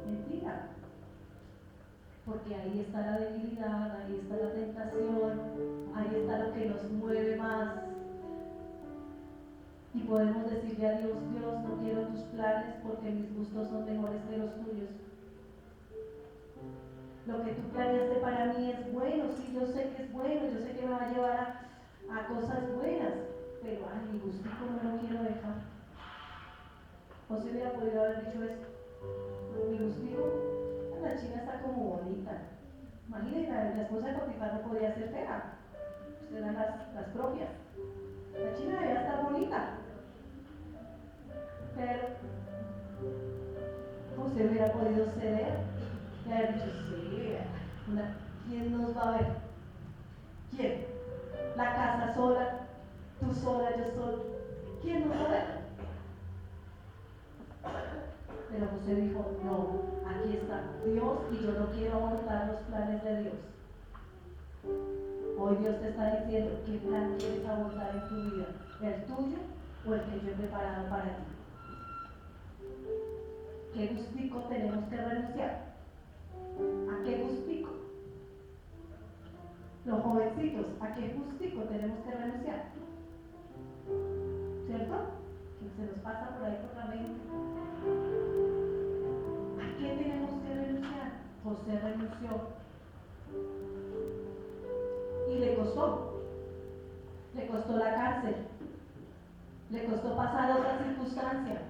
Speaker 1: Mentira. Porque ahí está la debilidad, ahí está la tentación, ahí está lo que nos mueve más. Y podemos decirle a Dios, Dios, no quiero tus planes porque mis gustos son mejores que los tuyos. Lo que tú planeaste para mí es bueno, sí, yo sé que es bueno, yo sé que me va a llevar a cosas buenas, pero ay, mi gustico no lo quiero dejar. José hubiera podido haber dicho eso. Mi gustico, la china está como bonita. Imagínense, la esposa de Potifar no podía ser fea. eran las propias. La china debía estar bonita, pero José hubiera podido ceder y haber dicho, sí, ¿quién nos va a ver? ¿Quién? La casa sola, tú sola, yo solo. ¿Quién nos va a ver? Pero José dijo, no, aquí está Dios y yo no quiero abortar los planes de Dios. Hoy Dios te está diciendo, ¿qué plan quieres abortar en tu vida? ¿El tuyo o el que yo he preparado para ti? ¿Qué gustico tenemos que renunciar? ¿A qué gustico? Los jovencitos, ¿a qué gustico tenemos que renunciar? ¿Cierto? Que se nos pasa por ahí por la mente. ¿A qué tenemos que renunciar? José renunció. Y le costó la cárcel, le costó pasar otra circunstancia,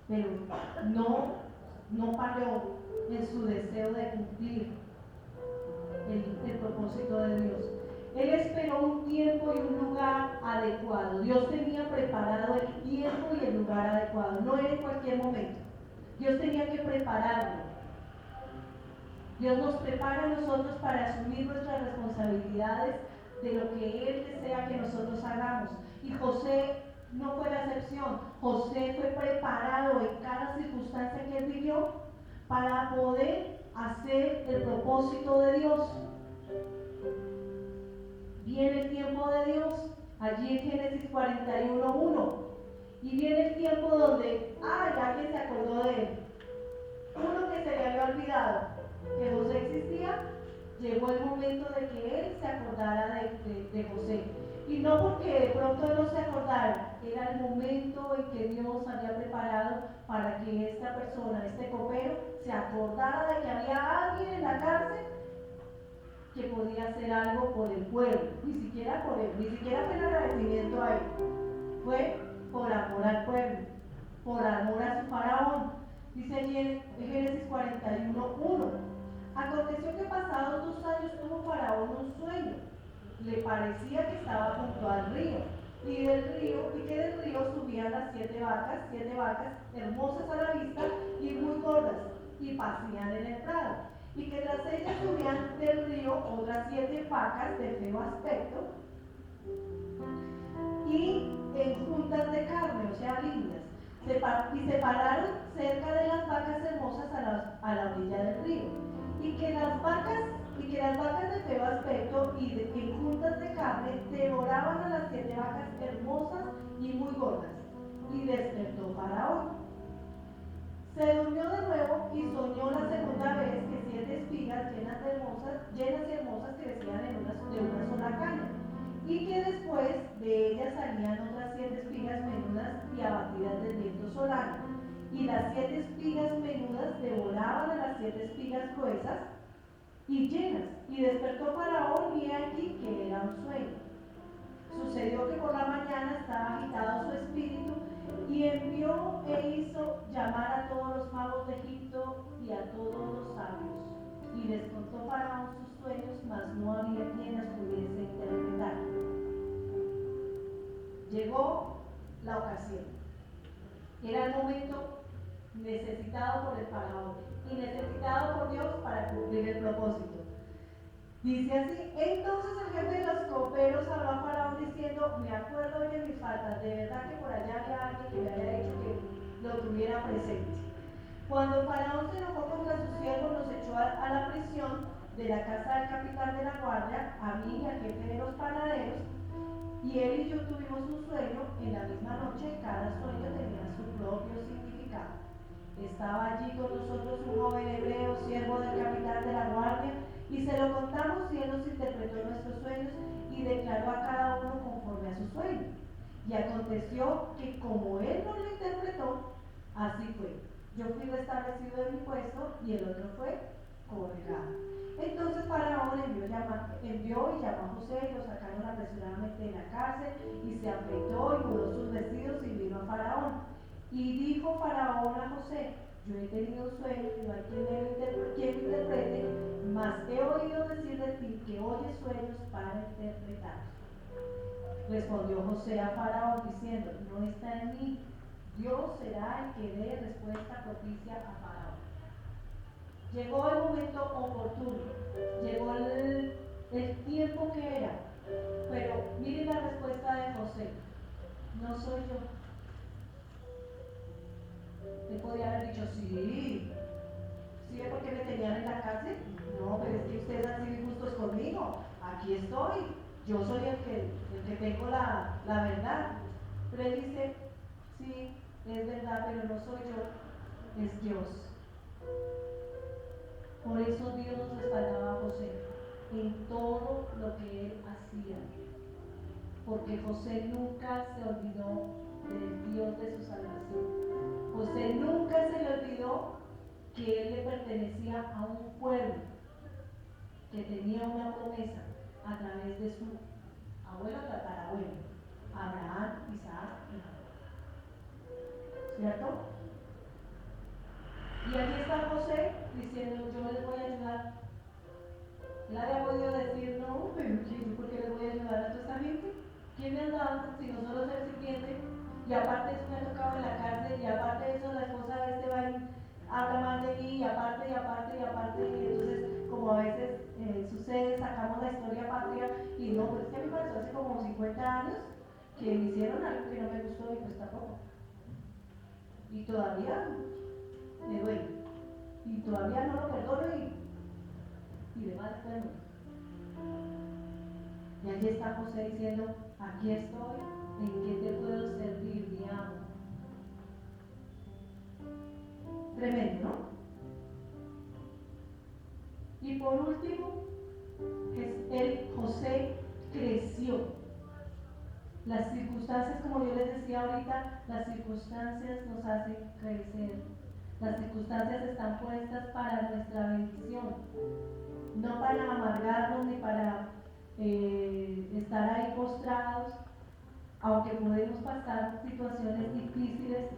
Speaker 1: pero no paró en su deseo de cumplir el propósito de Dios. Él esperó un tiempo y un lugar adecuado. Dios tenía preparado el tiempo y el lugar adecuado, no era en cualquier momento. Dios tenía que prepararlo. Dios nos prepara a nosotros para asumir nuestras responsabilidades de lo que Él desea que nosotros hagamos. Y José no fue la excepción. José fue preparado en cada circunstancia que él vivió para poder hacer el propósito de Dios. Viene el tiempo de Dios, allí en Génesis 41:1. Y viene el tiempo donde, alguien se acordó de él. Uno que se le había olvidado que José existía, llegó el momento de que él se acordara de José. Y no porque de pronto no se acordara, era el momento en que Dios había preparado para que esta persona, este copero, se acordara de que había alguien en la cárcel que podía hacer algo por el pueblo, ni siquiera por él, ni siquiera fue en agradecimiento a él, fue por amor al pueblo, por amor a su faraón. Dice allí en Génesis 41:1. Aconteció que pasados 2 años tuvo Faraón un sueño. Le parecía que estaba junto al río, y que del río subían las 7 vacas hermosas a la vista y muy gordas, y pasían en el prado. Y que tras ellas subían del río otras 7 vacas de feo aspecto, y en juntas de carne, o sea, lindas. Y se pararon cerca de las vacas hermosas a la orilla del río. Y que las vacas de feo aspecto y en juntas de carne devoraban a las 7 vacas hermosas y muy gordas. Y despertó Faraón. Se durmió de nuevo y soñó la segunda vez que 7 espigas llenas y hermosas crecían de una sola caña, y que después de ellas salían otras 7 espigas menudas y abatidas del viento solano, y las 7 espigas menudas devoraban a las 7 espigas gruesas y llenas. Y despertó Faraón y he aquí que era un sueño. Sucedió que por la mañana estaba agitado su espíritu, y envió e hizo llamar a todos los magos de Egipto y a todos los sabios. Y les contó Faraón sus sueños, mas no había quien las pudiese interpretar. Llegó la ocasión. Era el momento necesitado por el Faraón y necesitado por Dios para cumplir el propósito. Dice así: entonces el jefe de los coperos habló a Faraón diciendo: me acuerdo hoy de mis faltas, de verdad que por allá había alguien que me había dicho que lo tuviera presente. Cuando Faraón se enojó contra sus siervos, los echó a la prisión de la casa del capitán de la guardia, a mí y al jefe de los panaderos, y él y yo tuvimos un sueño en la misma noche. Cada sueño tenía su propio significado. Estaba allí con nosotros un joven hebreo, siervo del capitán de la guardia, y se lo contamos, y él nos interpretó nuestros sueños y declaró a cada uno conforme a su sueño. Y aconteció que como él no lo interpretó, así fue. Yo fui restablecido de mi puesto y el otro fue colgado. Entonces Faraón envió y llamó a José, y lo sacaron apresuradamente de la cárcel, y se afeitó y mudó sus vestidos y vino a Faraón. Y dijo Faraón a José: yo he tenido un sueño y no hay quien lo interprete, mas he oído decir de ti y que oye sueños para interpretarlos. Respondió José a Faraón diciendo, no está en mí, Dios será el que dé respuesta propicia a Faraón. Llegó el momento oportuno, llegó el tiempo que era, pero miren la respuesta de José, no soy yo. Él podía haber dicho, sí, ¿sí ve por qué me tenían en la cárcel? No, pero es que ustedes han sido injustos conmigo, aquí estoy, yo soy el que tengo la verdad. Pero él dice, sí, es verdad, pero no soy yo, es Dios. Por eso Dios respaldaba a José en todo lo que él hacía, porque José nunca se olvidó del Dios de su salvación. José nunca se le olvidó que él le pertenecía a un pueblo que tenía una promesa a través de su abuelo tatarabuelo, Abraham, Isaac y Jacob. ¿Cierto? Y aquí está José diciendo, yo les voy a ayudar. Él había podido decir, no, pero ¿por qué les voy a ayudar a toda esta gente? ¿Quién me ha dado si no solo ser sirviente? Y aparte eso me ha tocado en la cárcel, y aparte de eso la esposa de este va y habla mal de mí, y aparte, y entonces como a veces sucede, sacamos la historia patria, y no, pues es que a mí me pasó hace como 50 años que me hicieron algo que no me gustó y pues tampoco. Y todavía me duele, y todavía no lo perdono y demás, bueno. Y allí está José diciendo, aquí estoy, ¿en qué te puedo servir, mi amo? Tremendo, ¿no? Y por último, José creció. Las circunstancias, como yo les decía ahorita, las circunstancias nos hacen crecer. Las circunstancias están puestas para nuestra bendición, no para amargarnos ni para estar ahí postrados, aunque podemos pasar situaciones difíciles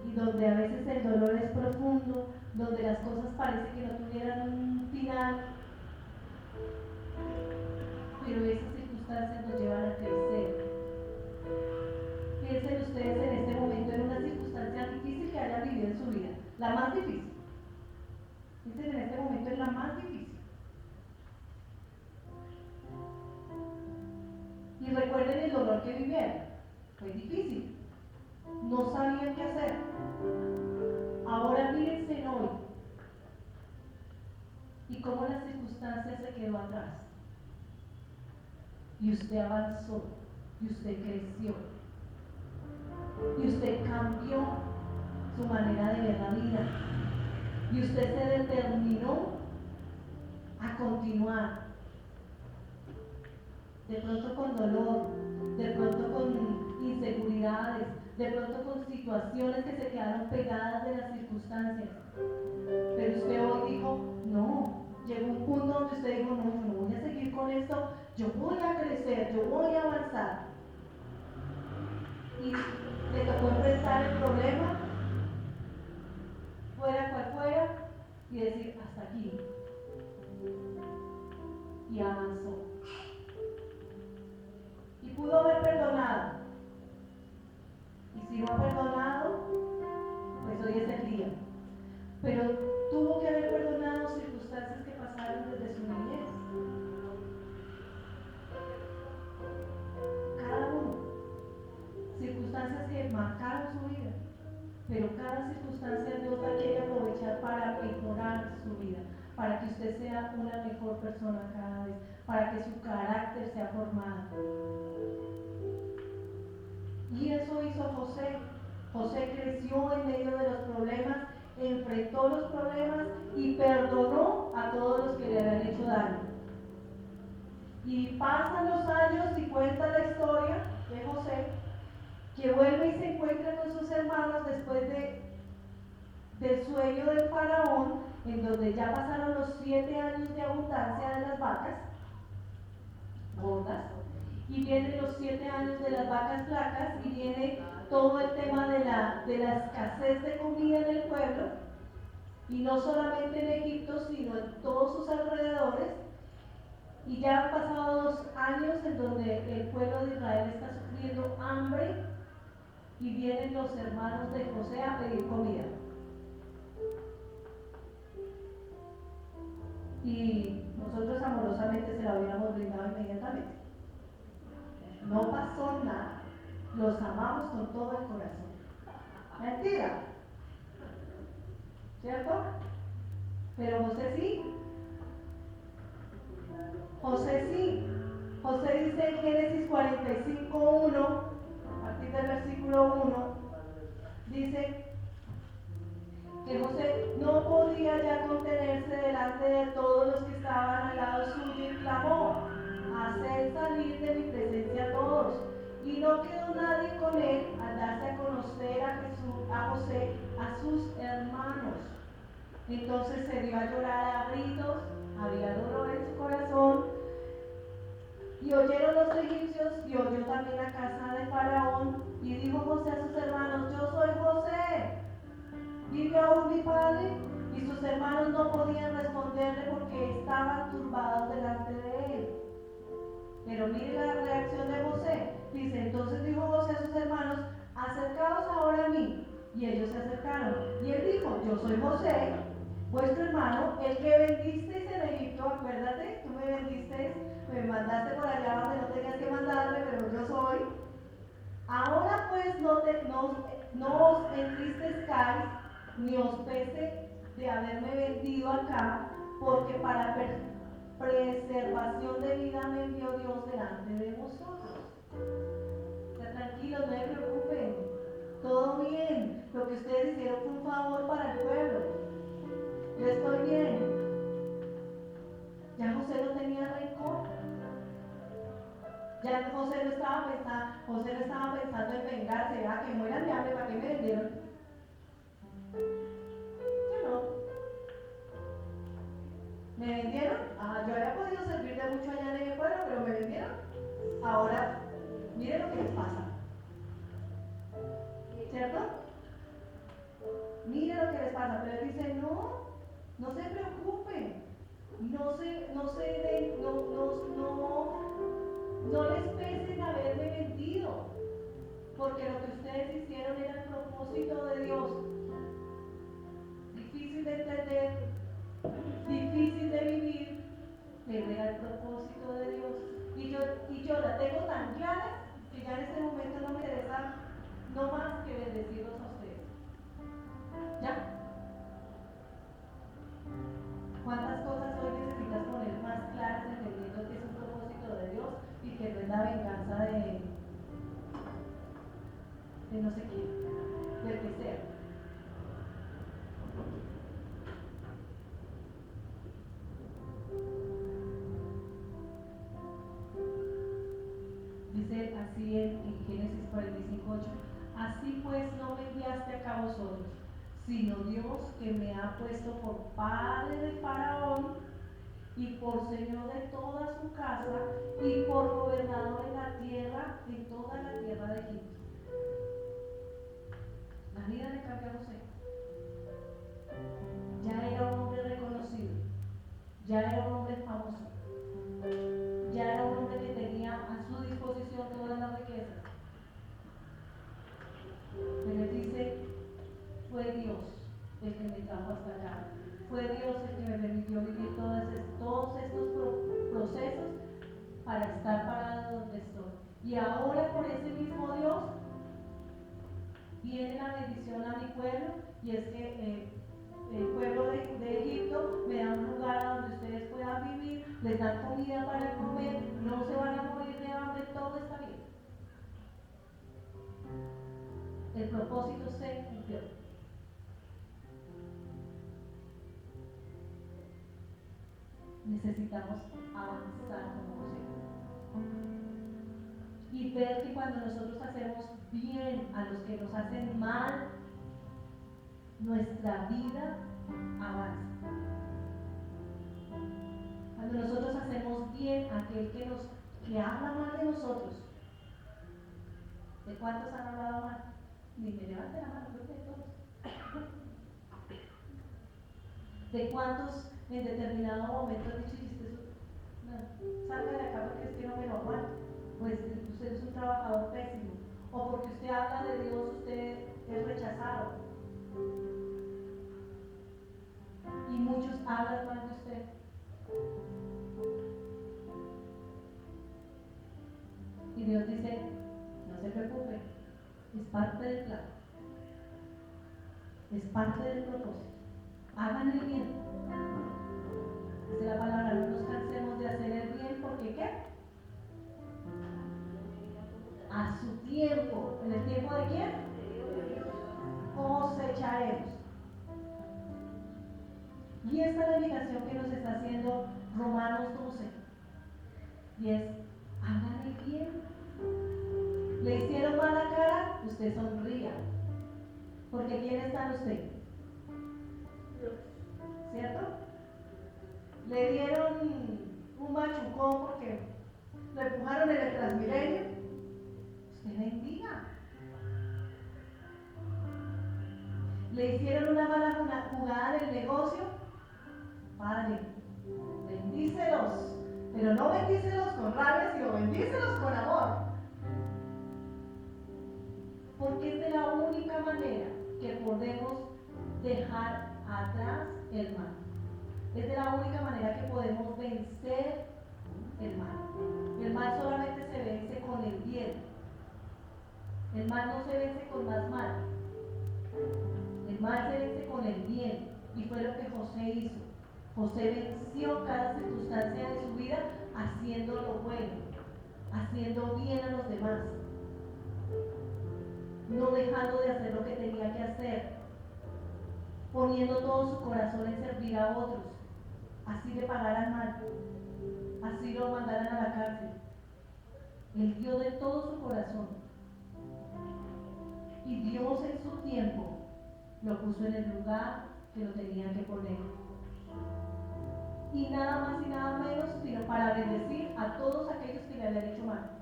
Speaker 1: y donde a veces el dolor es profundo, donde las cosas parece que no tuvieran un final, pero esas circunstancias nos llevan a crecer. Piensen ustedes en este momento en una circunstancia difícil que hayan vivido en su vida, la más difícil. Piensen en este momento en la más difícil. Y recuerden el dolor que vivieron. Fue difícil. No sabían qué hacer. Ahora mírense en hoy. Y cómo las circunstancias se quedó atrás. Y usted avanzó. Y usted creció. Y usted cambió su manera de ver la vida. Y usted se determinó a continuar. De pronto con dolor, de pronto con inseguridades, de pronto con situaciones que se quedaron pegadas de las circunstancias. Pero usted hoy dijo, no, llegó un punto donde usted dijo, no, yo no voy a seguir con esto, yo voy a crecer, yo voy a avanzar. Y le tocó enfrentar el problema, fuera cual fuera, y decir, hasta aquí. Y avanzó. Y pudo haber perdonado. Y si no ha perdonado, pues hoy es el día. Pero tuvo que haber perdonado circunstancias que pasaron desde su niñez. Cada uno. Circunstancias que marcaron su vida. Pero cada circunstancia Dios la quiere aprovechar para mejorar su vida. Para que usted sea una mejor persona cada vez. Para que su carácter sea formado. Y eso hizo José. José creció en medio de los problemas, enfrentó los problemas y perdonó a todos los que le habían hecho daño. Y pasan los años y cuenta la historia de José, que vuelve y se encuentra con sus hermanos después del sueño del faraón, en donde ya pasaron los 7 años de abundancia de las vacas gordas. Y vienen los 7 años de las vacas flacas y viene todo el tema de la escasez de comida en el pueblo, y no solamente en Egipto, sino en todos sus alrededores. Y Y ya han pasado 2 años en donde el pueblo de Israel está sufriendo hambre y vienen los hermanos de José a pedir comida. Y nosotros amorosamente se la hubiéramos brindado inmediatamente. No pasó nada. Los amamos con todo el corazón. Mentira. ¿Cierto? Pero José sí. José sí. José dice en Génesis 45:1, a partir del versículo 1, dice que José no podía ya contenerse delante de todos los que estaban al lado suyo y clamó: haced salir de mi presencia a todos. Y no quedó nadie con él al darse a conocer a José, a sus hermanos. Entonces se dio a llorar a gritos, había dolor en su corazón. Y oyeron los egipcios y oyó también la casa de Faraón. Y dijo José a sus hermanos: yo soy José, ¿vive aún mi padre? Y sus hermanos no podían responderle porque estaban turbados delante de él. Pero mire la reacción de José. Dice: entonces dijo José a sus hermanos: acercaos ahora a mí. Y ellos se acercaron. Y él dijo: yo soy José, vuestro hermano, el que vendisteis en Egipto. Acuérdate, tú me vendisteis, me mandaste por allá donde no tenías que mandarme, pero yo soy. Ahora pues no os entristezcáis, ni os pese de haberme vendido acá, porque para preservación de vida me envió Dios delante de vosotros. O sea, tranquilos, no se preocupen, todo bien. Lo que ustedes hicieron fue un favor para el pueblo. Yo estoy bien. Ya José no tenía rencor. Ya José no estaba pensando en vengarse, que mueran de hambre, ¿para qué me vendieron? Yo no. ¿Me vendieron? Yo había podido servir de mucho allá en el pueblo, pero me vendieron. Ahora, miren lo que les pasa. ¿Cierto? Miren lo que les pasa. Pero él dice: no se preocupen. No les pese haberme vendido. Porque lo que ustedes hicieron era el propósito de Dios. Difícil de entender, difícil de vivir, pero era el propósito de Dios. Y yo la tengo tan clara que ya en este momento no me interesa no más que bendecirlos a ustedes. ¿Ya? ¿Cuántas cosas hoy necesitas poner más claras entendiendo que es un propósito de Dios y que no es la venganza de no sé quién, del que sea? Dice así en Génesis 45:8: así pues no me enviaste acá vosotros, sino Dios, que me ha puesto por padre de Faraón y por señor de toda su casa y por gobernador en la tierra, en toda la tierra de Egipto. La vida le cambió a José. Ya era un hombre reconocido, ya era un hombre famoso, ya era un hombre que tenía a su disposición todas las riquezas. Pero él dice: fue Dios el que me trajo hasta acá, fue Dios el que me permitió vivir todos estos procesos para estar parado donde estoy. Y ahora por ese mismo Dios viene la bendición a mi pueblo, y es que el pueblo de Egipto me da un lugar a donde ustedes puedan vivir, les dan comida para comer, no se van a morir de hambre, todo está bien. El propósito se cumplió. Necesitamos avanzar como José y ver que cuando nosotros hacemos bien a los que nos hacen mal, nuestra vida avanza. Cuando nosotros hacemos bien a aquel que habla mal de nosotros. ¿De cuántos han hablado mal? Ni me levanten la mano, creo que de todos. ¿De cuántos en determinado momento han dicho: ¿sabes porque usted habla de Dios, usted es rechazado. Y muchos hablan mal de usted. Y Dios dice, no se preocupe, es parte del plan, es parte del propósito. Hagan el bien. Dice la palabra, no nos cansemos de hacer el bien, porque ¿qué? A su tiempo. ¿En el tiempo de quién? Cosecharemos. Y esta es la invitación que nos está haciendo Romanos 12. Y es, hagan el bien. Le hicieron mala cara, usted sonría. Porque ¿quién está en usted? ¿Cierto? Le dieron un machucón porque lo empujaron en el Transmilenio. Usted bendiga. Le hicieron una mala jugada en el negocio. Padre, bendícelos. Pero no bendícelos con rabia, sino bendícelos con amor. Porque es de la única manera que podemos dejar atrás el mal. Es de la única manera que podemos vencer el mal. El mal solamente se vence con el bien. El mal no se vence con más mal. El mal se vence con el bien. Y fue lo que José hizo. José venció cada circunstancia de su vida haciendo lo bueno, haciendo bien a los demás, no dejando de hacer lo que tenía que hacer, poniendo todo su corazón en servir a otros, así le pagaran mal, así lo mandaran a la cárcel. Él dio de todo su corazón. Y Dios en su tiempo lo puso en el lugar que lo tenía que poner. Y nada más y nada menos sino para bendecir a todos aquellos que le habían hecho mal.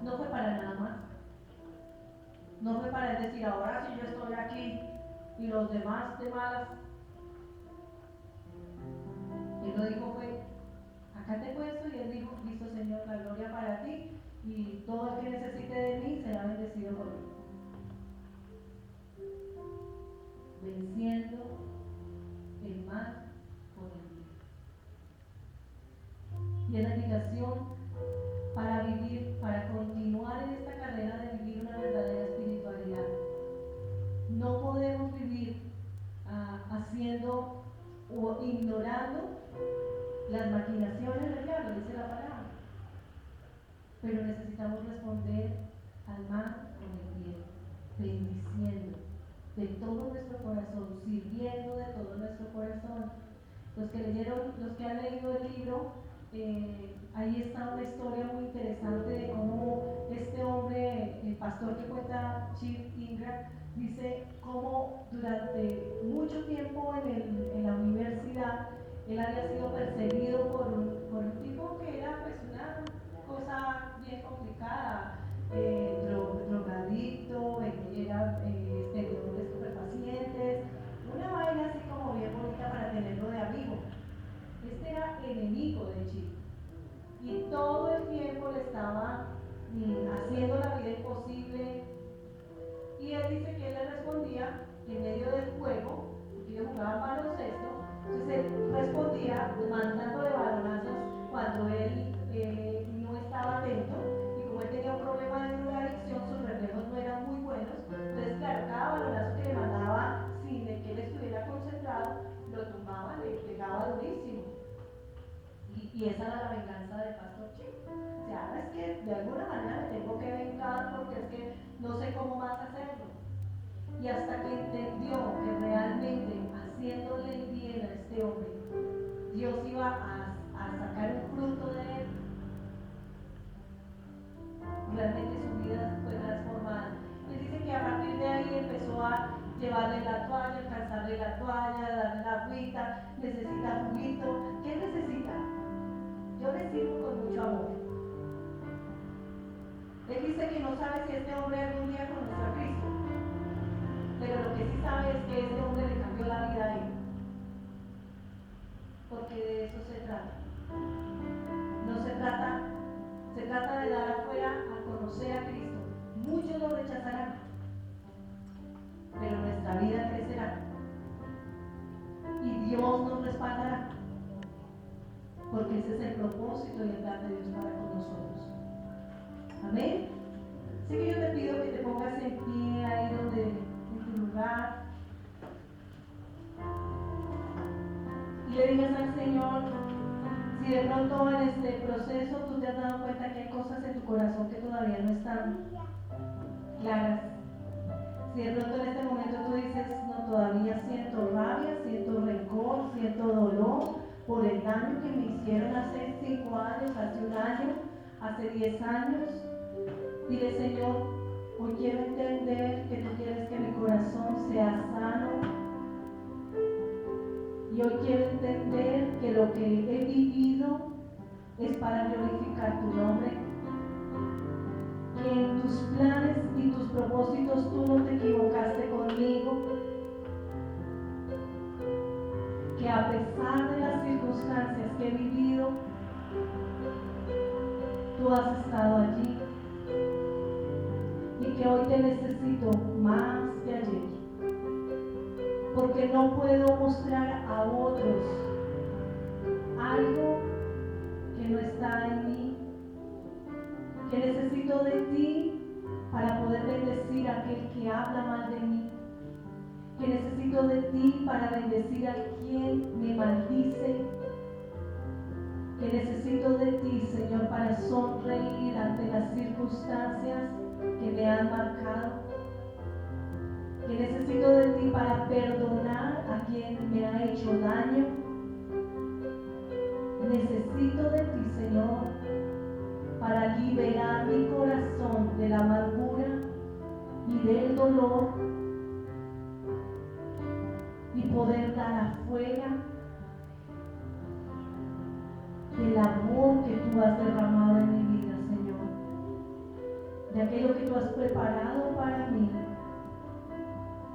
Speaker 1: No fue para nada más. No fue para él decir, ahora sí yo estoy aquí y los demás de malas. Él lo dijo fue, acá te he puesto, y él dijo, listo Señor, la gloria para ti, y todo el que necesite de mí será bendecido por mí. Venciendo el mal con el bien. Y es la invitación para vivir, para continuar en esta carrera de vivir una verdadera espiritualidad. No podemos vivir haciendo o ignorando las maquinaciones del diablo, dice la palabra. Pero necesitamos responder al mal con el bien, bendiciendo de todo nuestro corazón, sirviendo de todo nuestro corazón. Los que han leído el libro, ahí está una historia muy interesante de cómo este hombre, el pastor que cuenta Chip Ingram, dice cómo durante mucho tiempo en la universidad él había sido perseguido por un tipo que era pues una cosa bien complicada, drogadicto, era vendedor de estupefacientes, una vaina así como bien bonita para tenerlo de amigo. Este era enemigo de Chip y todo el tiempo le estaba haciendo la vida imposible, y él dice que él le respondía en medio del juego, porque ellos jugaban baloncesto. Entonces él respondía mandándole balonazos cuando él no estaba atento, y como él tenía un problema de drogadicción, sus reflejos no eran muy buenos. Entonces claro, cada balonazo que le mandaba sin que él estuviera concentrado, lo tumbaba, le pegaba durísimo. Y esa era la venganza del pastor Chip. O sea, es que de alguna manera me tengo que vengar porque es que no sé cómo más hacerlo. Y hasta que entendió que realmente haciéndole el bien a este hombre, Dios iba a sacar un fruto de él, realmente su vida fue transformada. Él dice que a partir de ahí empezó a llevarle la toalla, alcanzarle la toalla, darle la agüita, necesita juguito. ¿Qué necesita? Yo le sirvo con mucho amor. Él dice que no sabe si este hombre algún día conoció a Cristo, pero lo que sí sabe es que este hombre le cambió la vida a él, porque de eso se trata. No se trata de dar afuera a conocer a Cristo, porque ese es el propósito y el plan de Dios para con nosotros. Amén. Así que yo te pido que te pongas en pie ahí donde, en tu lugar, y le digas al Señor, si de pronto en este proceso tú te has dado cuenta que hay cosas en tu corazón que todavía no están claras. Si de pronto en este momento tú dices, no, todavía siento rabia, siento rencor, siento dolor por el daño que me hicieron hace 5 años, hace 1 año, hace 10 años, dile, Señor, hoy quiero entender que tú quieres que mi corazón sea sano. Y hoy quiero entender que lo que he vivido es para glorificar tu nombre. Que en tus planes y tus propósitos tú no te equivocaste conmigo. Que a pesar de las circunstancias que he vivido, tú has estado allí. Y que hoy te necesito más que ayer. Porque no puedo mostrar a otros algo que no está en mí, que necesito de ti para poder bendecir a aquel que habla mal de mí, que necesito de ti para bendecir a quien me maldice, que necesito de ti, Señor, para sonreír ante las circunstancias que me han marcado, que necesito de ti para perdonar a quien me ha hecho daño. Necesito de ti, Señor, para liberar mi corazón de la amargura y del dolor y poder dar afuera del amor que tú has derramado en mi vida, Señor, de aquello que tú has preparado para mí.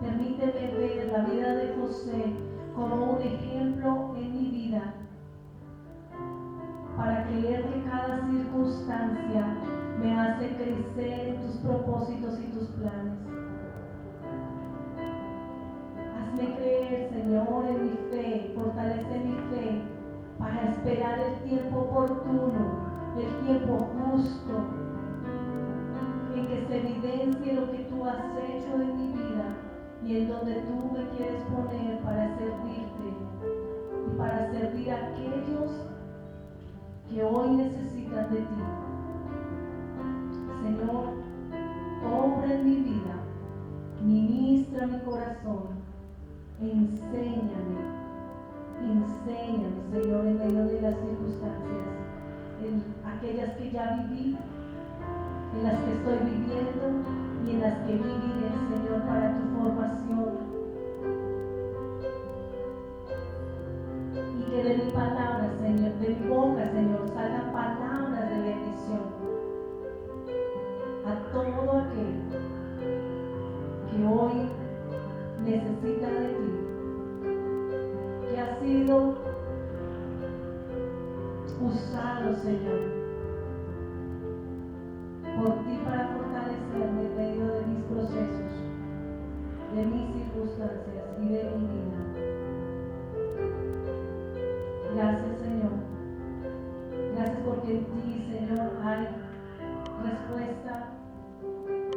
Speaker 1: Permíteme ver la vida de José como un ejemplo en mi vida, para creer que cada circunstancia me hace crecer en tus propósitos y tus planes. Hazme creer, Señor, en mi fe, fortalece mi fe para esperar el tiempo oportuno, el tiempo justo, en que se evidencie lo que tú has hecho en mi vida y en donde tú me quieres poner para servirte y para servir a aquellos que hoy necesitan de ti. Señor, obra en mi vida, ministra mi corazón, enséñame, Señor, en medio de las circunstancias, en aquellas que ya viví, en las que estoy viviendo y en las que viviré, Señor, para tu formación. Y que de mi palabra, Señor, de mi boca, Señor, salgan palabras de bendición a todo aquel que hoy necesita de ti, que ha sido usado, Señor, por ti para fortalecerme en medio de mis procesos, de mis circunstancias y de mi vida. Gracias, Señor. Gracias porque en ti, Señor, hay respuesta.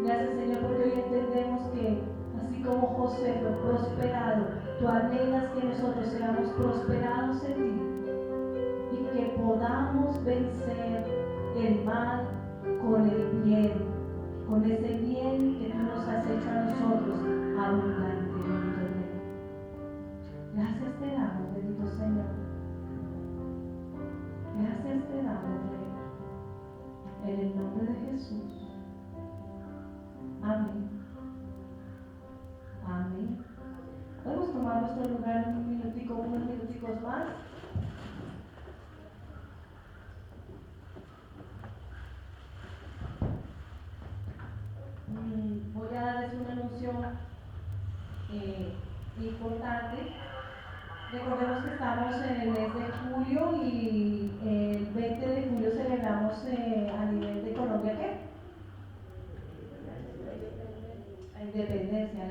Speaker 1: Gracias, Señor, porque hoy entendemos que así como José fue prosperado, tú anhelas que nosotros seamos prosperados en ti y que podamos vencer el mal con el bien, con ese bien que tú nos has hecho a nosotros abundante, bendito Rey. Gracias te damos, bendito Señor. Gracias te damos, Rey, en el nombre de Jesús. Amén. Amén. Podemos tomar nuestro lugar unos minuticos más. Voy a darles un anuncio importante. Recordemos que estamos en el mes de julio y el 20 de julio celebramos a nivel de Colombia, ¿qué? La independencia.